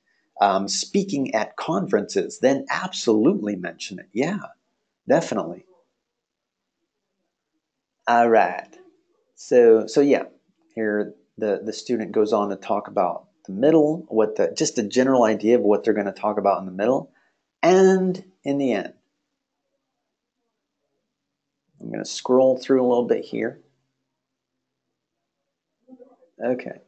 S1: speaking at conferences. Then absolutely mention it. Yeah, definitely. All right. So yeah, here the student goes on to talk about the middle, what the just a general idea of what they're going to talk about in the middle, and in the end. I'm going to scroll through a little bit here. Okay.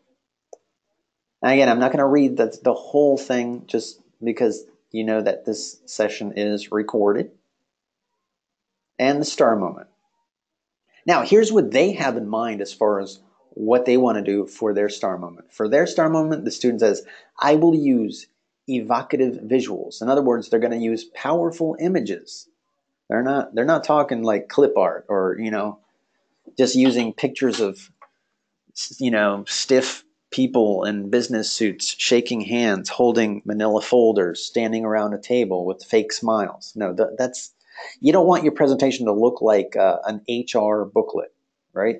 S1: And again, I'm not going to read the whole thing just because you know that this session is recorded. And the star moment. Now, here's what they have in mind as far as what they want to do for their star moment. For their star moment, the student says, I will use evocative visuals. In other words, they're going to use powerful images. They're not talking like clip art or, just using pictures of, stiff people in business suits shaking hands, holding manila folders, standing around a table with fake smiles. No, that's you don't want your presentation to look like an HR booklet, right?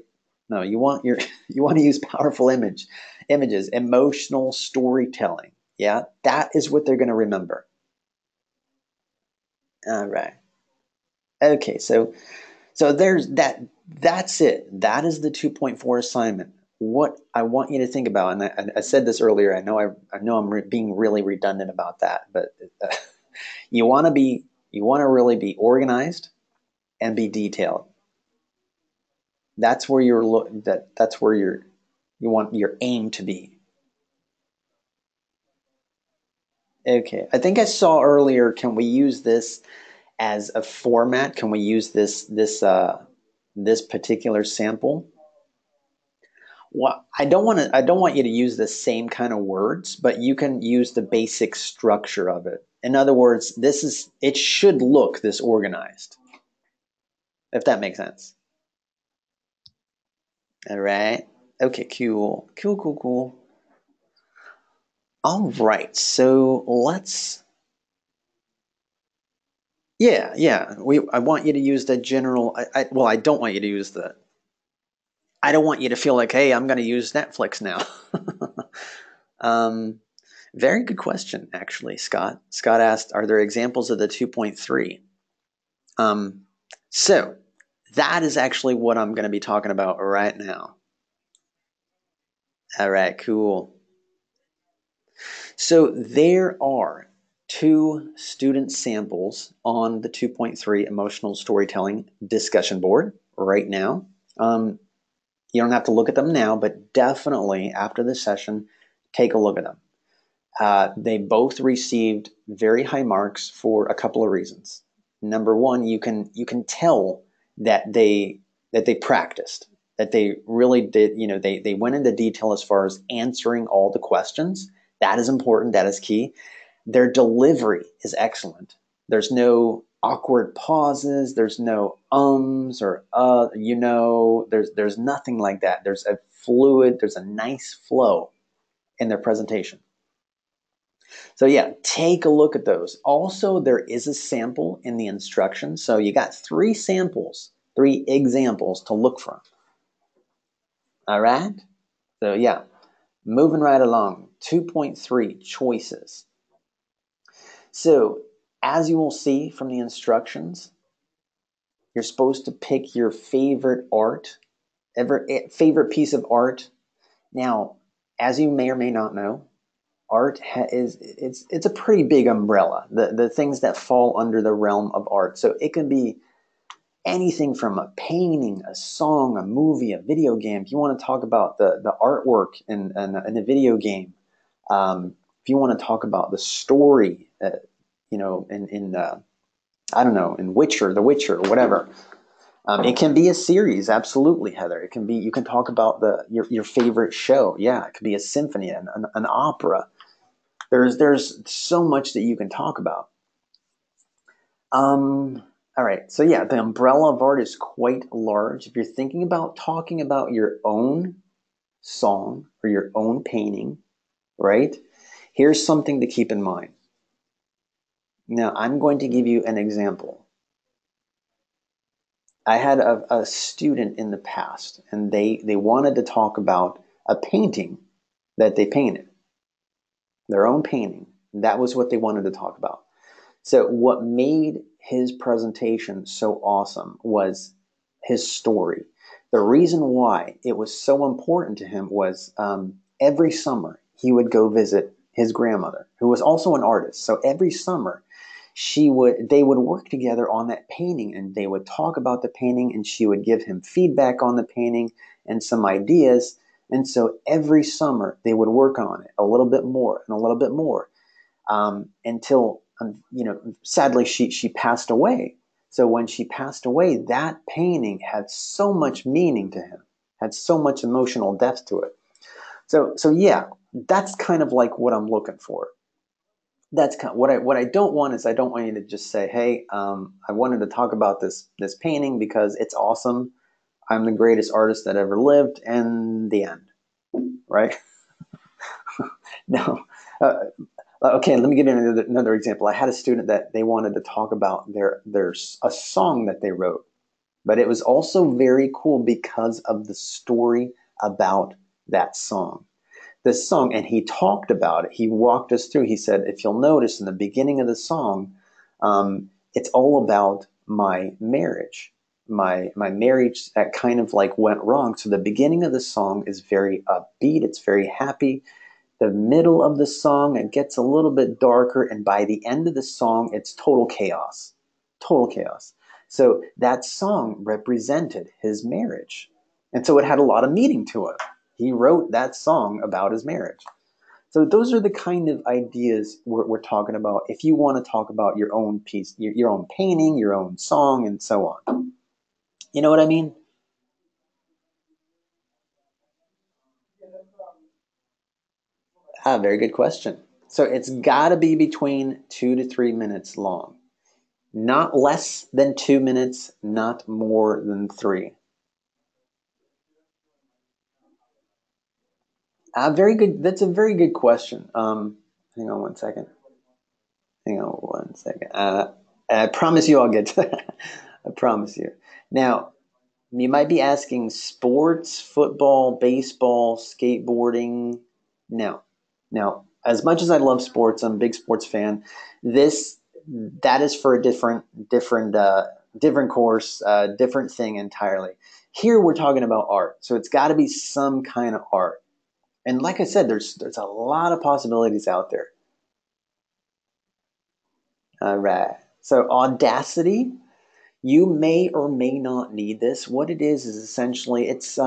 S1: No, you want your you want to use powerful images, emotional storytelling. Yeah, that is what they're going to remember. All right. Okay, so there's that. That's it. That is the 2.4 assignment. What I want you to think about, and I said this earlier. I know I'm being really redundant about that, but uh, you want to be you want to really be organized and be detailed. That's where that's where you want your aim to be. Okay, I think I saw earlier. Can we use this as a format? Can we use this particular sample? Well, I don't want you to use the same kind of words, but you can use the basic structure of it. In other words, it should look this organized, if that makes sense. All right. Okay, cool. Cool, cool, cool. All right. So let's yeah, yeah. I want you to use the general well, I don't want you to use the I don't want you to feel like, hey, I'm going to use Netflix now. um, Very good question, actually, Scott. Scott asked, are there examples of the 2.3? Um, so that is actually what I'm going to be talking about right now. All right, cool. So there are two student samples on the 2.3 emotional storytelling discussion board right now. You don't have to look at them now, but definitely after this session, take a look at them. They both received very high marks for a couple of reasons. Number one, you can tell that they practiced, that they really did. They went into detail as far as answering all the questions. That is important. That is key. Their delivery is excellent. There's no awkward pauses. There's no ums or There's nothing like that. There's a fluid. There's a nice flow in their presentation. So yeah, take a look at those. Also, there is a sample in the instructions. So you got three examples to look from. All right. So yeah, moving right along. 2.3 choices. So as you will see from the instructions, you're supposed to pick your favorite favorite piece of art. Now, as you may or may not know, art is it's a pretty big umbrella. The things that fall under the realm of art. So it can be anything from a painting, a song, a movie, a video game. If you want to talk about the artwork in a video game, if you want to talk about the story, in I don't know, in Witcher, The Witcher, or whatever. It can be a series, absolutely, Heather. It can be. You can talk about your favorite show. Yeah, it could be a symphony, an opera. There's so much that you can talk about. All All right. So yeah, the umbrella of art is quite large. If you're thinking about talking about your own song or your own painting, right? Here's something to keep in mind. Now, I'm going to give you an example. I had a student in the past, and they wanted to talk about a painting that they painted, their own painting. That was what they wanted to talk about. So, what made his presentation so awesome was his story. The reason why it was so important to him was every summer he would go visit his grandmother, who was also an artist. So every summer they would work together on that painting, and they would talk about the painting, and she would give him feedback on the painting and some ideas. And so every summer they would work on it a little bit more and a little bit more until sadly she passed away. So when she passed away, that painting had so much meaning to him, had so much emotional depth to it. So yeah, that's kind of like what I'm looking for. That's kind of, what I don't want is, I don't want you to just say, hey, I wanted to talk about this painting because it's awesome. I'm the greatest artist that ever lived, and the end, right? No. Okay, let me give you another example. I had a student that they wanted to talk about their a song that they wrote, but it was also very cool because of the story about that song. This song, and he talked about it. He walked us through. He said, if you'll notice in the beginning of the song, it's all about my marriage. My marriage that kind of like went wrong. So the beginning of the song is very upbeat. It's very happy. The middle of the song, it gets a little bit darker, and by the end of the song, it's total chaos. Total chaos. So that song represented his marriage. And so it had a lot of meaning to it. He wrote that song about his marriage. So those are the kind of ideas we're talking about if you want to talk about your own piece, your own painting, your own song, and so on. You know what I mean? Ah, very good question. So it's got to be between 2 to 3 minutes long. Not less than 2 minutes, not more than three. Very good. That's a very good question. Hang on one second. Hang on one second. I promise you I'll get to that. I promise you. Now, you might be asking sports, football, baseball, skateboarding. No. Now, as much as I love sports, I'm a big sports fan. This that is for a different course, different thing entirely. Here we're talking about art, so it's got to be some kind of art. And like I said, there's a lot of possibilities out there. All right. So Audacity, you may or may not need this. What it is essentially it's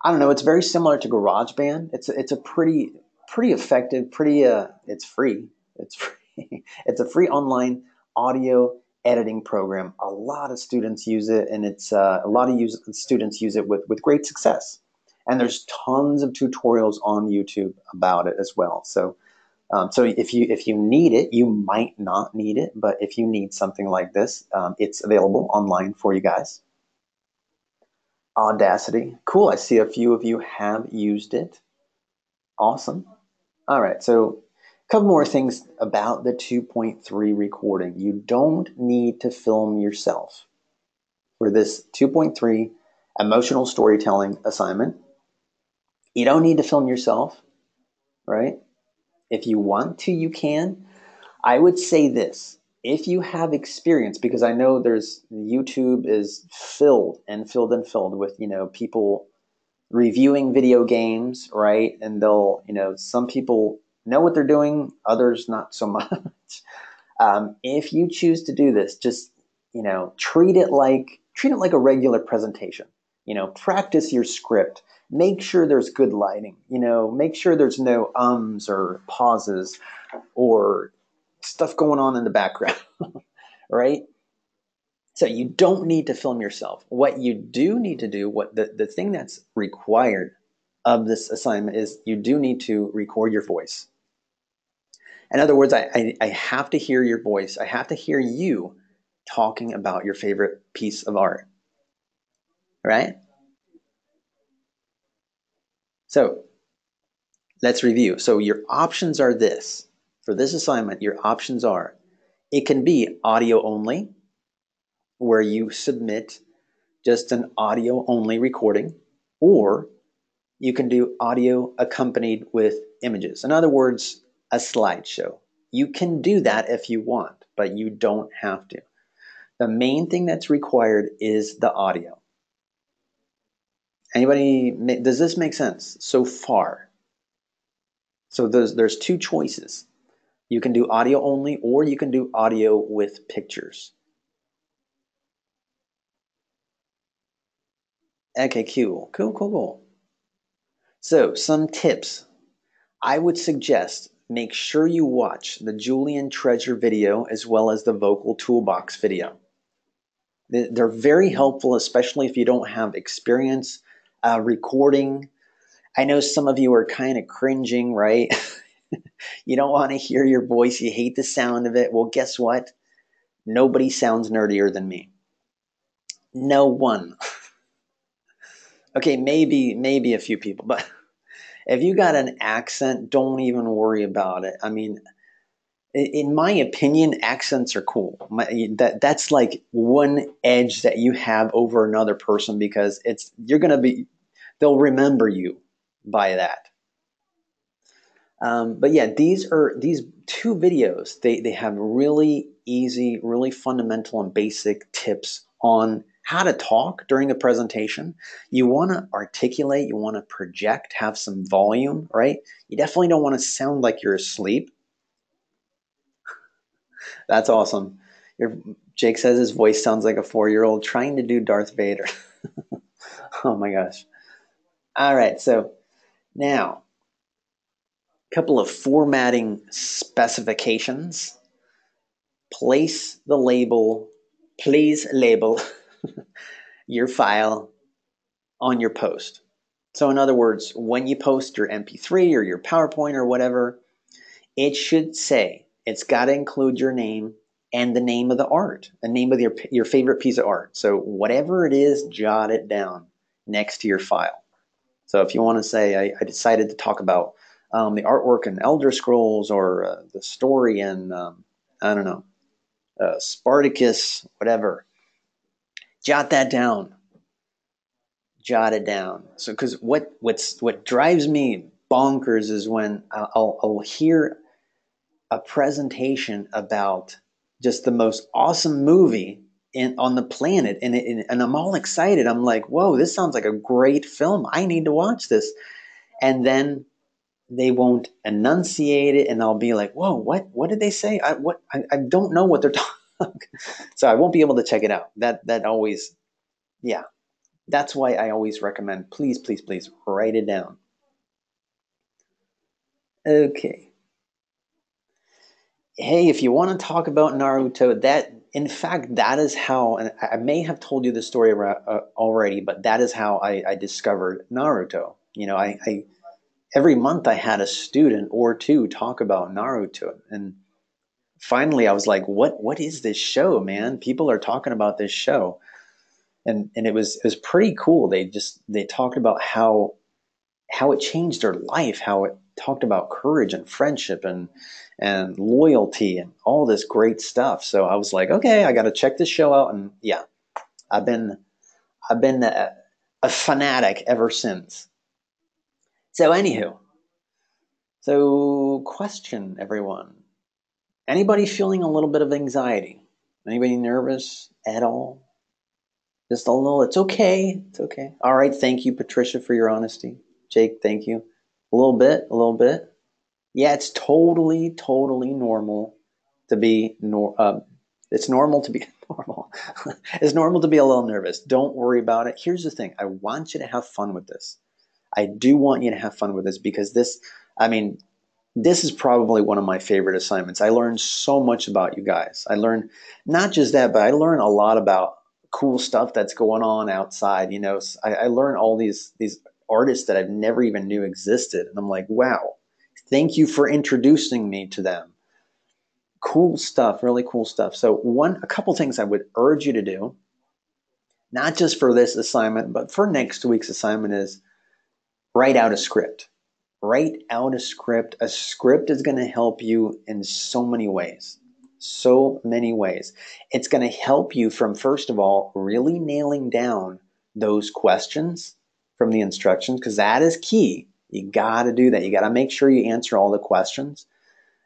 S1: I don't know. It's very similar to GarageBand. It's a pretty effective, pretty it's free. It's free. It's a free online audio editing program. A lot of students use it, and it's a lot of students use it with great success. And there's tons of tutorials on YouTube about it as well. So if you need it, you might not need it, but if you need something like this, it's available online for you guys. Audacity. Cool. I see a few of you have used it. Awesome. All right. So a couple more things about the 2.3 recording. You don't need to film yourself for this 2.3 emotional storytelling assignment. You don't need to film yourself, right? If you want to, you can. I would say this. If you have experience, because I know there's YouTube is filled and filled and filled with, people reviewing video games, right? And they'll, some people know what they're doing, others not so much. If you choose to do this, just, treat it like a regular presentation. Practice your script. Make sure there's good lighting. Make sure there's no ums or pauses or stuff going on in the background, right? So you don't need to film yourself. What you do need to do, what the thing that's required of this assignment is you do need to record your voice. In other words, I have to hear your voice. I have to hear you talking about your favorite piece of art, right? So let's review. So your options are this. For this assignment, your options are it can be audio only, where you submit just an audio only recording, or you can do audio accompanied with images. In other words, a slideshow. You can do that if you want, but you don't have to. The main thing that's required is the audio. Anybody, does this make sense so far? So there's two choices. You can do audio only, or you can do audio with pictures. Okay, cool. So some tips. I would suggest make sure you watch the Julian Treasure video as well as the Vocal Toolbox video. They're very helpful, especially if you don't have experience recording. I know some of you are kind of cringing, right? You don't want to hear your voice. You hate the sound of it. Well, guess what? Nobody sounds nerdier than me. No one. Okay, maybe a few people, but if you got an accent, don't even worry about it. I mean, in my opinion, accents are cool. That's like one edge that you have over another person because they'll remember you by that. But yeah, these two videos. They have really easy, really fundamental and basic tips on how to talk during a presentation. You want to articulate, you want to project, have some volume, right? You definitely don't want to sound like you're asleep. That's awesome. Jake says his voice sounds like a 4-year-old trying to do Darth Vader. Oh my gosh. All right, so now a couple of formatting specifications. Please label your file on your post. So in other words, when you post your MP3 or your PowerPoint or whatever, it should say, it's got to include your name and the name of the art, the name of your favorite piece of art. So whatever it is, jot it down next to your file. So if you want to say, I decided to talk about the artwork in Elder Scrolls or the story in, I don't know, Spartacus, whatever, jot that down. Jot it down. So, because what drives me bonkers is when I'll hear a presentation about just the most awesome movie on the planet, and I'm all excited. I'm like, whoa, this sounds like a great film. I need to watch this. And then they won't enunciate it, and I'll be like, whoa, what did they say? I don't know what they're talking. So I won't be able to check it out. That always, yeah. That's why I always recommend, please write it down. Okay. Hey, if you want to talk about Naruto, in fact, that is how, and I may have told you the story already, but that is how I discovered Naruto. You know, I every month I had a student or two talk about Naruto, and finally I was like, what is this show, man? People are talking about this show, and it was pretty cool. They talked about how it changed their life, how it talked about courage and friendship and loyalty and all this great stuff. So I was like, okay, I got to check this show out. And yeah, I've been a fanatic ever since. So anywho, so question, everyone. Anybody feeling a little bit of anxiety? Anybody nervous at all? Just a little. It's okay. It's okay. All right. Thank you, Patricia, for your honesty. Jake, thank you. A little bit. Yeah, it's totally normal to be it's normal to be normal. It's normal to be a little nervous. Don't worry about it. Here's the thing. I want you to have fun with this. I do want you to have fun with this because this is probably one of my favorite assignments. I learned so much about you guys. I learned not just that, but I learned a lot about cool stuff that's going on outside. You know, I learned all these artists that I've never even knew existed. And I'm like, wow, thank you for introducing me to them. Cool stuff, really cool stuff. So a couple things I would urge you to do, not just for this assignment, but for next week's assignment is write out a script. Write out a script. A script is going to help you in so many ways. So many ways. It's going to help you from, first of all, really nailing down those questions from the instructions, because that is key. You got to do that. You got to make sure you answer all the questions.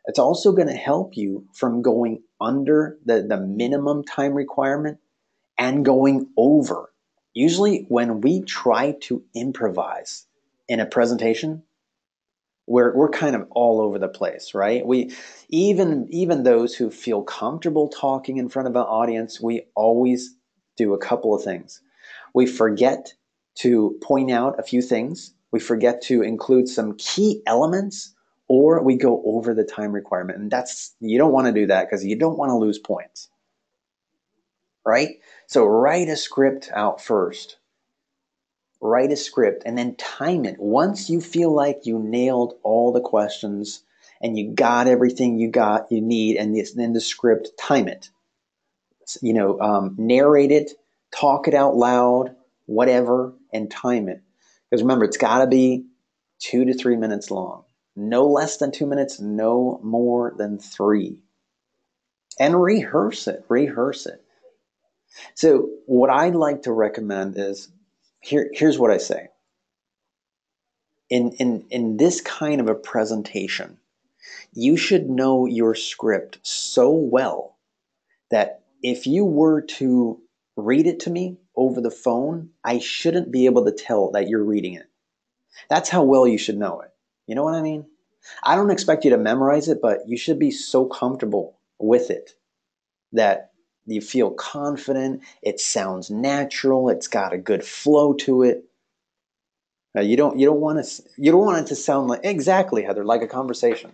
S1: It's also going to help you from going under the minimum time requirement and going over. Usually, when we try to improvise in a presentation, we're kind of all over the place, right? We even those who feel comfortable talking in front of an audience, we always do a couple of things. We forget to point out a few things. We forget to include some key elements, or we go over the time requirement. And you don't want to do that because you don't want to lose points, right? So write a script out first. Write a script and then time it. Once you feel like you nailed all the questions and you got everything you need, and then the script, time it. Narrate it, talk it out loud, whatever, and time it. Because remember, it's got to be 2 to 3 minutes long. No less than 2 minutes, no more than 3. And rehearse it. Rehearse it. So what I'd like to recommend is here's what I say. In this kind of a presentation, you should know your script so well that if you were to read it to me over the phone, I shouldn't be able to tell that you're reading it. That's how well you should know it. You know what I mean? I don't expect you to memorize it, but you should be so comfortable with it that you feel confident, it sounds natural, it's got a good flow to it. You don't want it to sound like, exactly, Heather, like a conversation.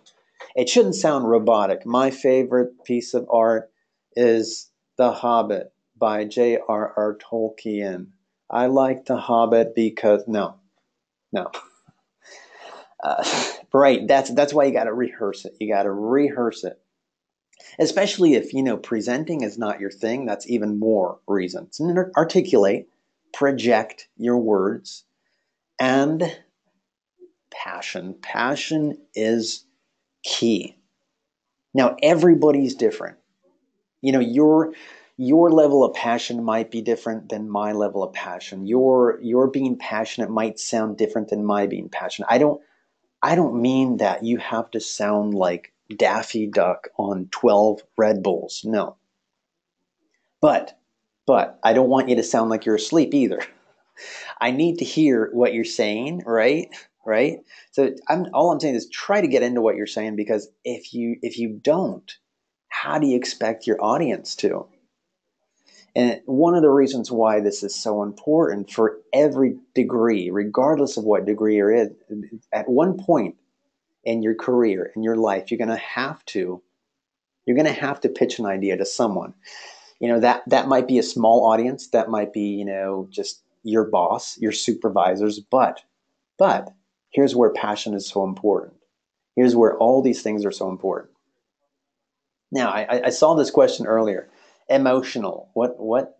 S1: It shouldn't sound robotic. My favorite piece of art is The Hobbit by J.R.R. Tolkien. I like The Hobbit because no. Right. That's why you got to rehearse it. You got to rehearse it, especially if presenting is not your thing. That's even more reasons. And articulate, project your words, and passion. Passion is key. Now, everybody's different. Your level of passion might be different than my level of passion. Your being passionate might sound different than my being passionate. I don't mean that you have to sound like Daffy Duck on 12 Red Bulls. No. But I don't want you to sound like you're asleep either. I need to hear what you're saying, right? Right? So all I'm saying is try to get into what you're saying, because if you don't, how do you expect your audience to? And one of the reasons why this is so important for every degree, regardless of what degree you're in, at one point in your career, in your life, you're going to have to pitch an idea to someone. That might be a small audience, that might be, just your boss, your supervisors, but here's where passion is so important. Here's where all these things are so important. Now, I saw this question earlier. Emotional. What?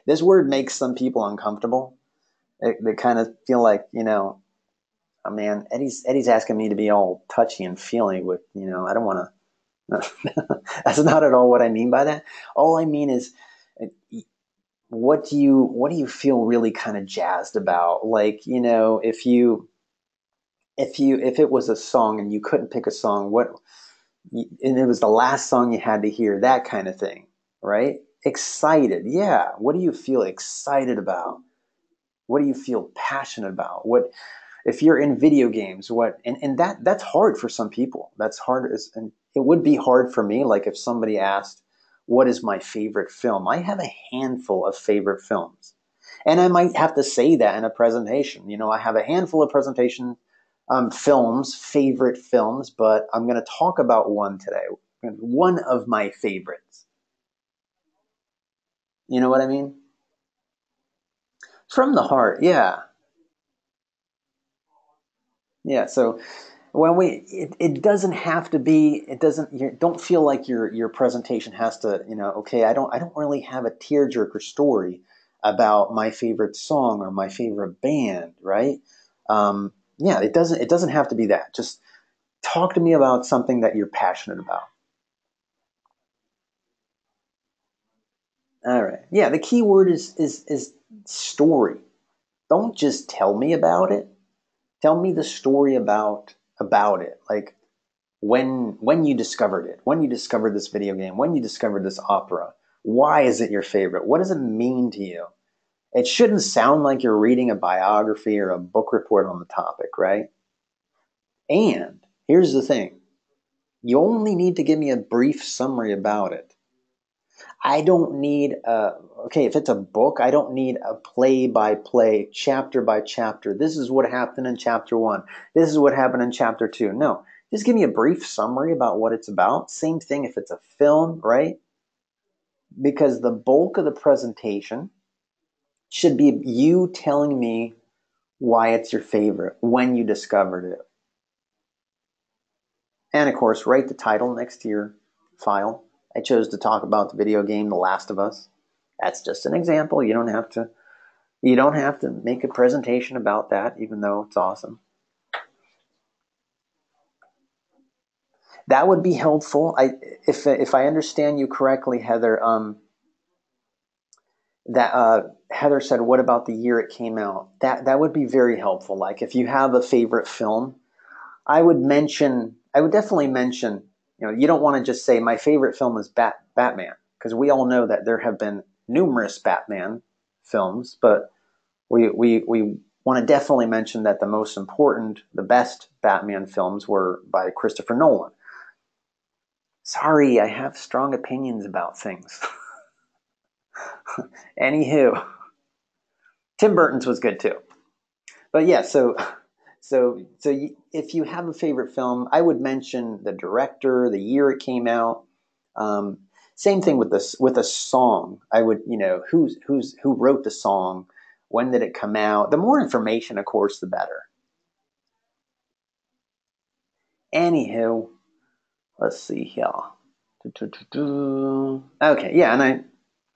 S1: This word makes some people uncomfortable. They kind of feel like, oh man, Eddie's asking me to be all touchy and feely with, I don't want to. That's not at all what I mean by that. All I mean is, what do you feel really kind of jazzed about? Like, if it was a song and you couldn't pick a song, and it was the last song you had to hear, that kind of thing, right? Excited. Yeah. What do you feel excited about? What do you feel passionate about? What if you're in video games? And that's hard for some people. That's hard, and it would be hard for me. Like if somebody asked, "What is my favorite film?" I have a handful of favorite films, and I might have to say that in a presentation. I have a handful of presentation favorite films, but I'm going to talk about one today. One of my favorites. You know what I mean? From the heart, yeah. Yeah, so when it doesn't have to be, it doesn't, you don't feel like your presentation has to, okay, I don't really have a tearjerker story about my favorite song or my favorite band, right? Yeah, it doesn't have to be that. Just talk to me about something that you're passionate about. All right. Yeah, the key word is story. Don't just tell me about it. Tell me the story about it. Like when you discovered it, when you discovered this video game, when you discovered this opera. Why is it your favorite? What does it mean to you? It shouldn't sound like you're reading a biography or a book report on the topic, right? And here's the thing. You only need to give me a brief summary about it. I don't need okay, if it's a book, I don't need a play by play, chapter by chapter. This is what happened in chapter 1. This is what happened in chapter 2. No, just give me a brief summary about what it's about. Same thing if it's a film, right? Because the bulk of the presentation should be you telling me why it's your favorite, when you discovered it. And of course, write the title next to your file. I chose to talk about the video game The Last of Us. That's just an example. You don't have to make a presentation about that, even though it's awesome. That would be helpful. If I understand you correctly, Heather, that Heather said, "What about the year it came out?" That would be very helpful. Like if you have a favorite film, I would definitely mention. You don't want to just say my favorite film is Batman, because we all know that there have been numerous Batman films, but we want to definitely mention that the most important, the best Batman films were by Christopher Nolan. Sorry, I have strong opinions about things. Anywho, Tim Burton's was good too. But yeah, so if you have a favorite film, I would mention the director, the year it came out. Um, Same thing with this with a song. I would, who wrote the song, when did it come out? The more information, of course, the better. Anywho, let's see here. Okay, yeah, and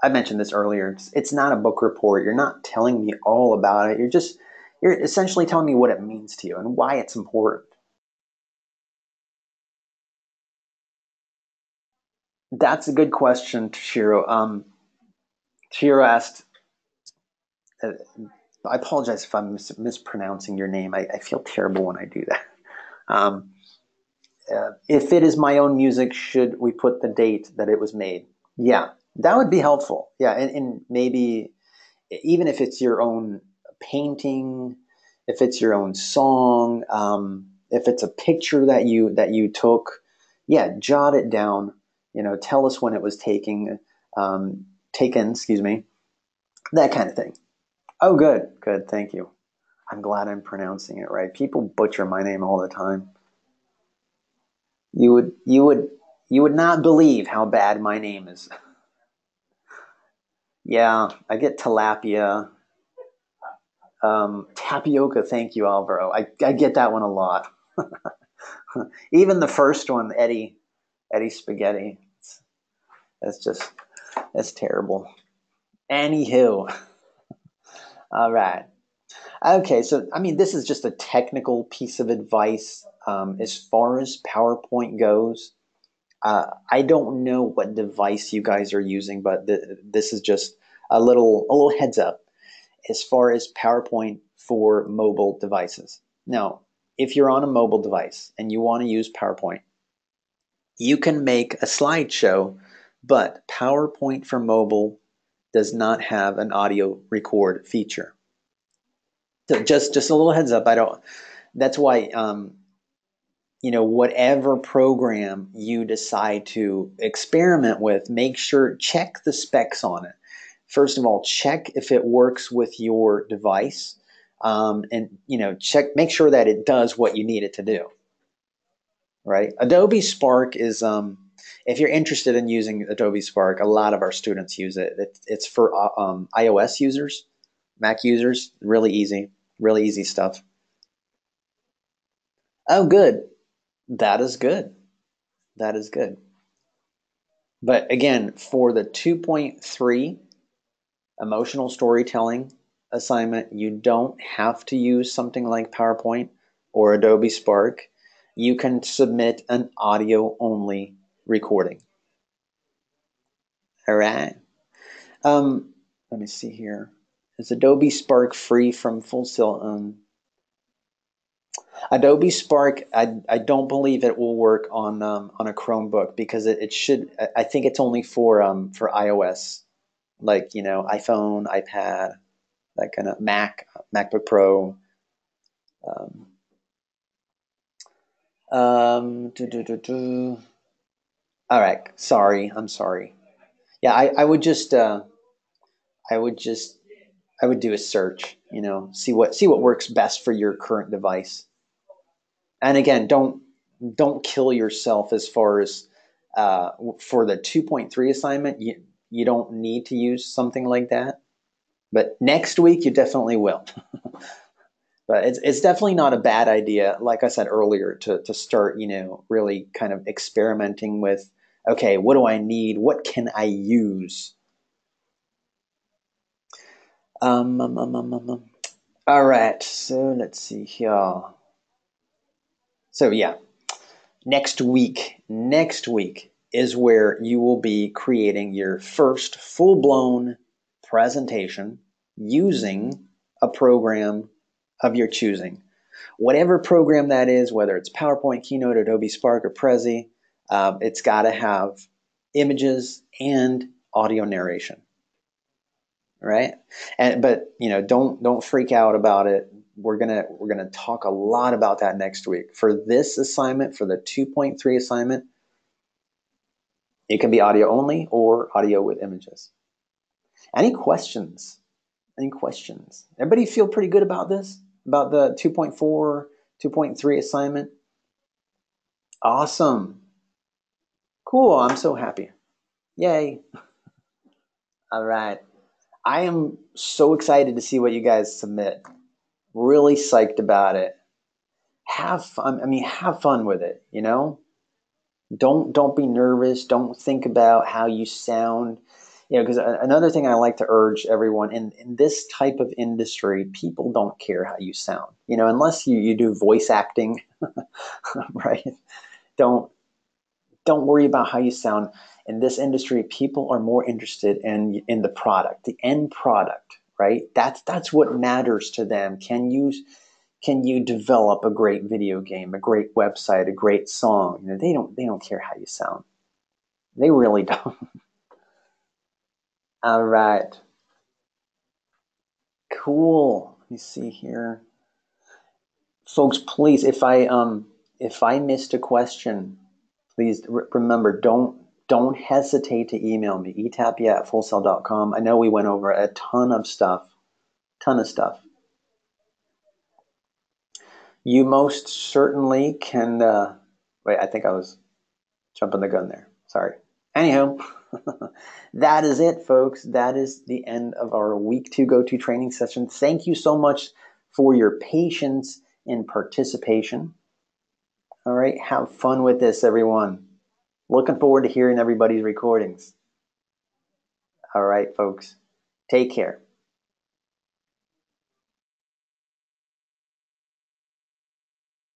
S1: I mentioned this earlier. It's not a book report. You're not telling me all about it. You're essentially telling me what it means to you and why it's important. That's a good question, Shiro. Shiro asked. Uh, I apologize if I'm mispronouncing your name. I feel terrible when I do that. Um, if it is my own music, should we put the date that it was made? Yeah, that would be helpful. Yeah, and maybe even if it's your own painting, if it's your own song, if it's a picture that you took, yeah, jot it down. Tell us when it was taken. Excuse me, that kind of thing. Oh, good, good. Thank you. I'm glad I'm pronouncing it right. People butcher my name all the time. You would not believe how bad my name is. Yeah, I get tilapia, tapioca. Thank you, Alvaro. I get that one a lot. Even the first one, Eddie Spaghetti. That's just that's terrible. Anywho, all right. Okay, so I mean, this is just a technical piece of advice. As far as PowerPoint goes, I don't know what device you guys are using, but this is just a little heads up as far as PowerPoint for mobile devices. Now, if you're on a mobile device and you want to use PowerPoint, you can make a slideshow, but PowerPoint for mobile does not have an audio record feature. So just a little heads up. I don't. That's why whatever program you decide to experiment with, make sure check the specs on it. First of all, check if it works with your device, and make sure that it does what you need it to do. Right? Adobe Spark is if you're interested in using Adobe Spark, a lot of our students use it. It's for iOS users, Mac users. Really easy stuff. Oh, good. That is good. That is good. But again, for the 2.3 emotional storytelling assignment, you don't have to use something like PowerPoint or Adobe Spark. You can submit an audio only recording. All right. Let me see here. Is Adobe Spark free from Full Sail? Adobe Spark, I don't believe it will work on a Chromebook because it should. I think it's only for iOS, like iPhone, iPad, that kind of MacBook Pro. Um, do, do, do, do. All right, sorry, I'm sorry. Yeah, I would just I would do a search. See what works best for your current device. And again, don't kill yourself as far as for the 2.3 assignment. You don't need to use something like that. But next week you definitely will. But it's definitely not a bad idea, like I said earlier, to start, really kind of experimenting with, okay, what do I need? What can I use? Um, um, um, um, um, um. All right, so let's see here. So yeah, next week is where you will be creating your first full-blown presentation using a program of your choosing. Whatever program that is, whether it's PowerPoint, Keynote, Adobe Spark, or Prezi, it's got to have images and audio narration, right? But don't freak out about it. We're gonna talk a lot about that next week. For this assignment, for the 2.3 assignment, it can be audio only or audio with images. Any questions? Any questions? Everybody feel pretty good about this? About the 2.4, 2.3 assignment? Awesome. Cool. I'm so happy. Yay. All right. I am so excited to see what you guys submit. Really psyched about it. Have fun. I mean, have fun with it. Don't be nervous. Don't think about how you sound. Because another thing I like to urge everyone in this type of industry, people don't care how you sound. Unless you do voice acting, right? Don't don't worry about how you sound. In this industry, people are more interested in the product, the end product, right? That's what matters to them. Can you develop a great video game, a great website, a great song? They don't care how you sound. They really don't. All right. Cool. Let me see here. Folks, please, if I missed a question, please remember, don't hesitate to email me, etapia@fullsail.com. I know we went over a ton of stuff. Ton of stuff. You most certainly can. Wait, I think I was jumping the gun there. Sorry. Anyhow, that is it, folks. That is the end of our week 2 go-to training session. Thank you so much for your patience and participation. All right, have fun with this, everyone. Looking forward to hearing everybody's recordings. All right, folks. Take care.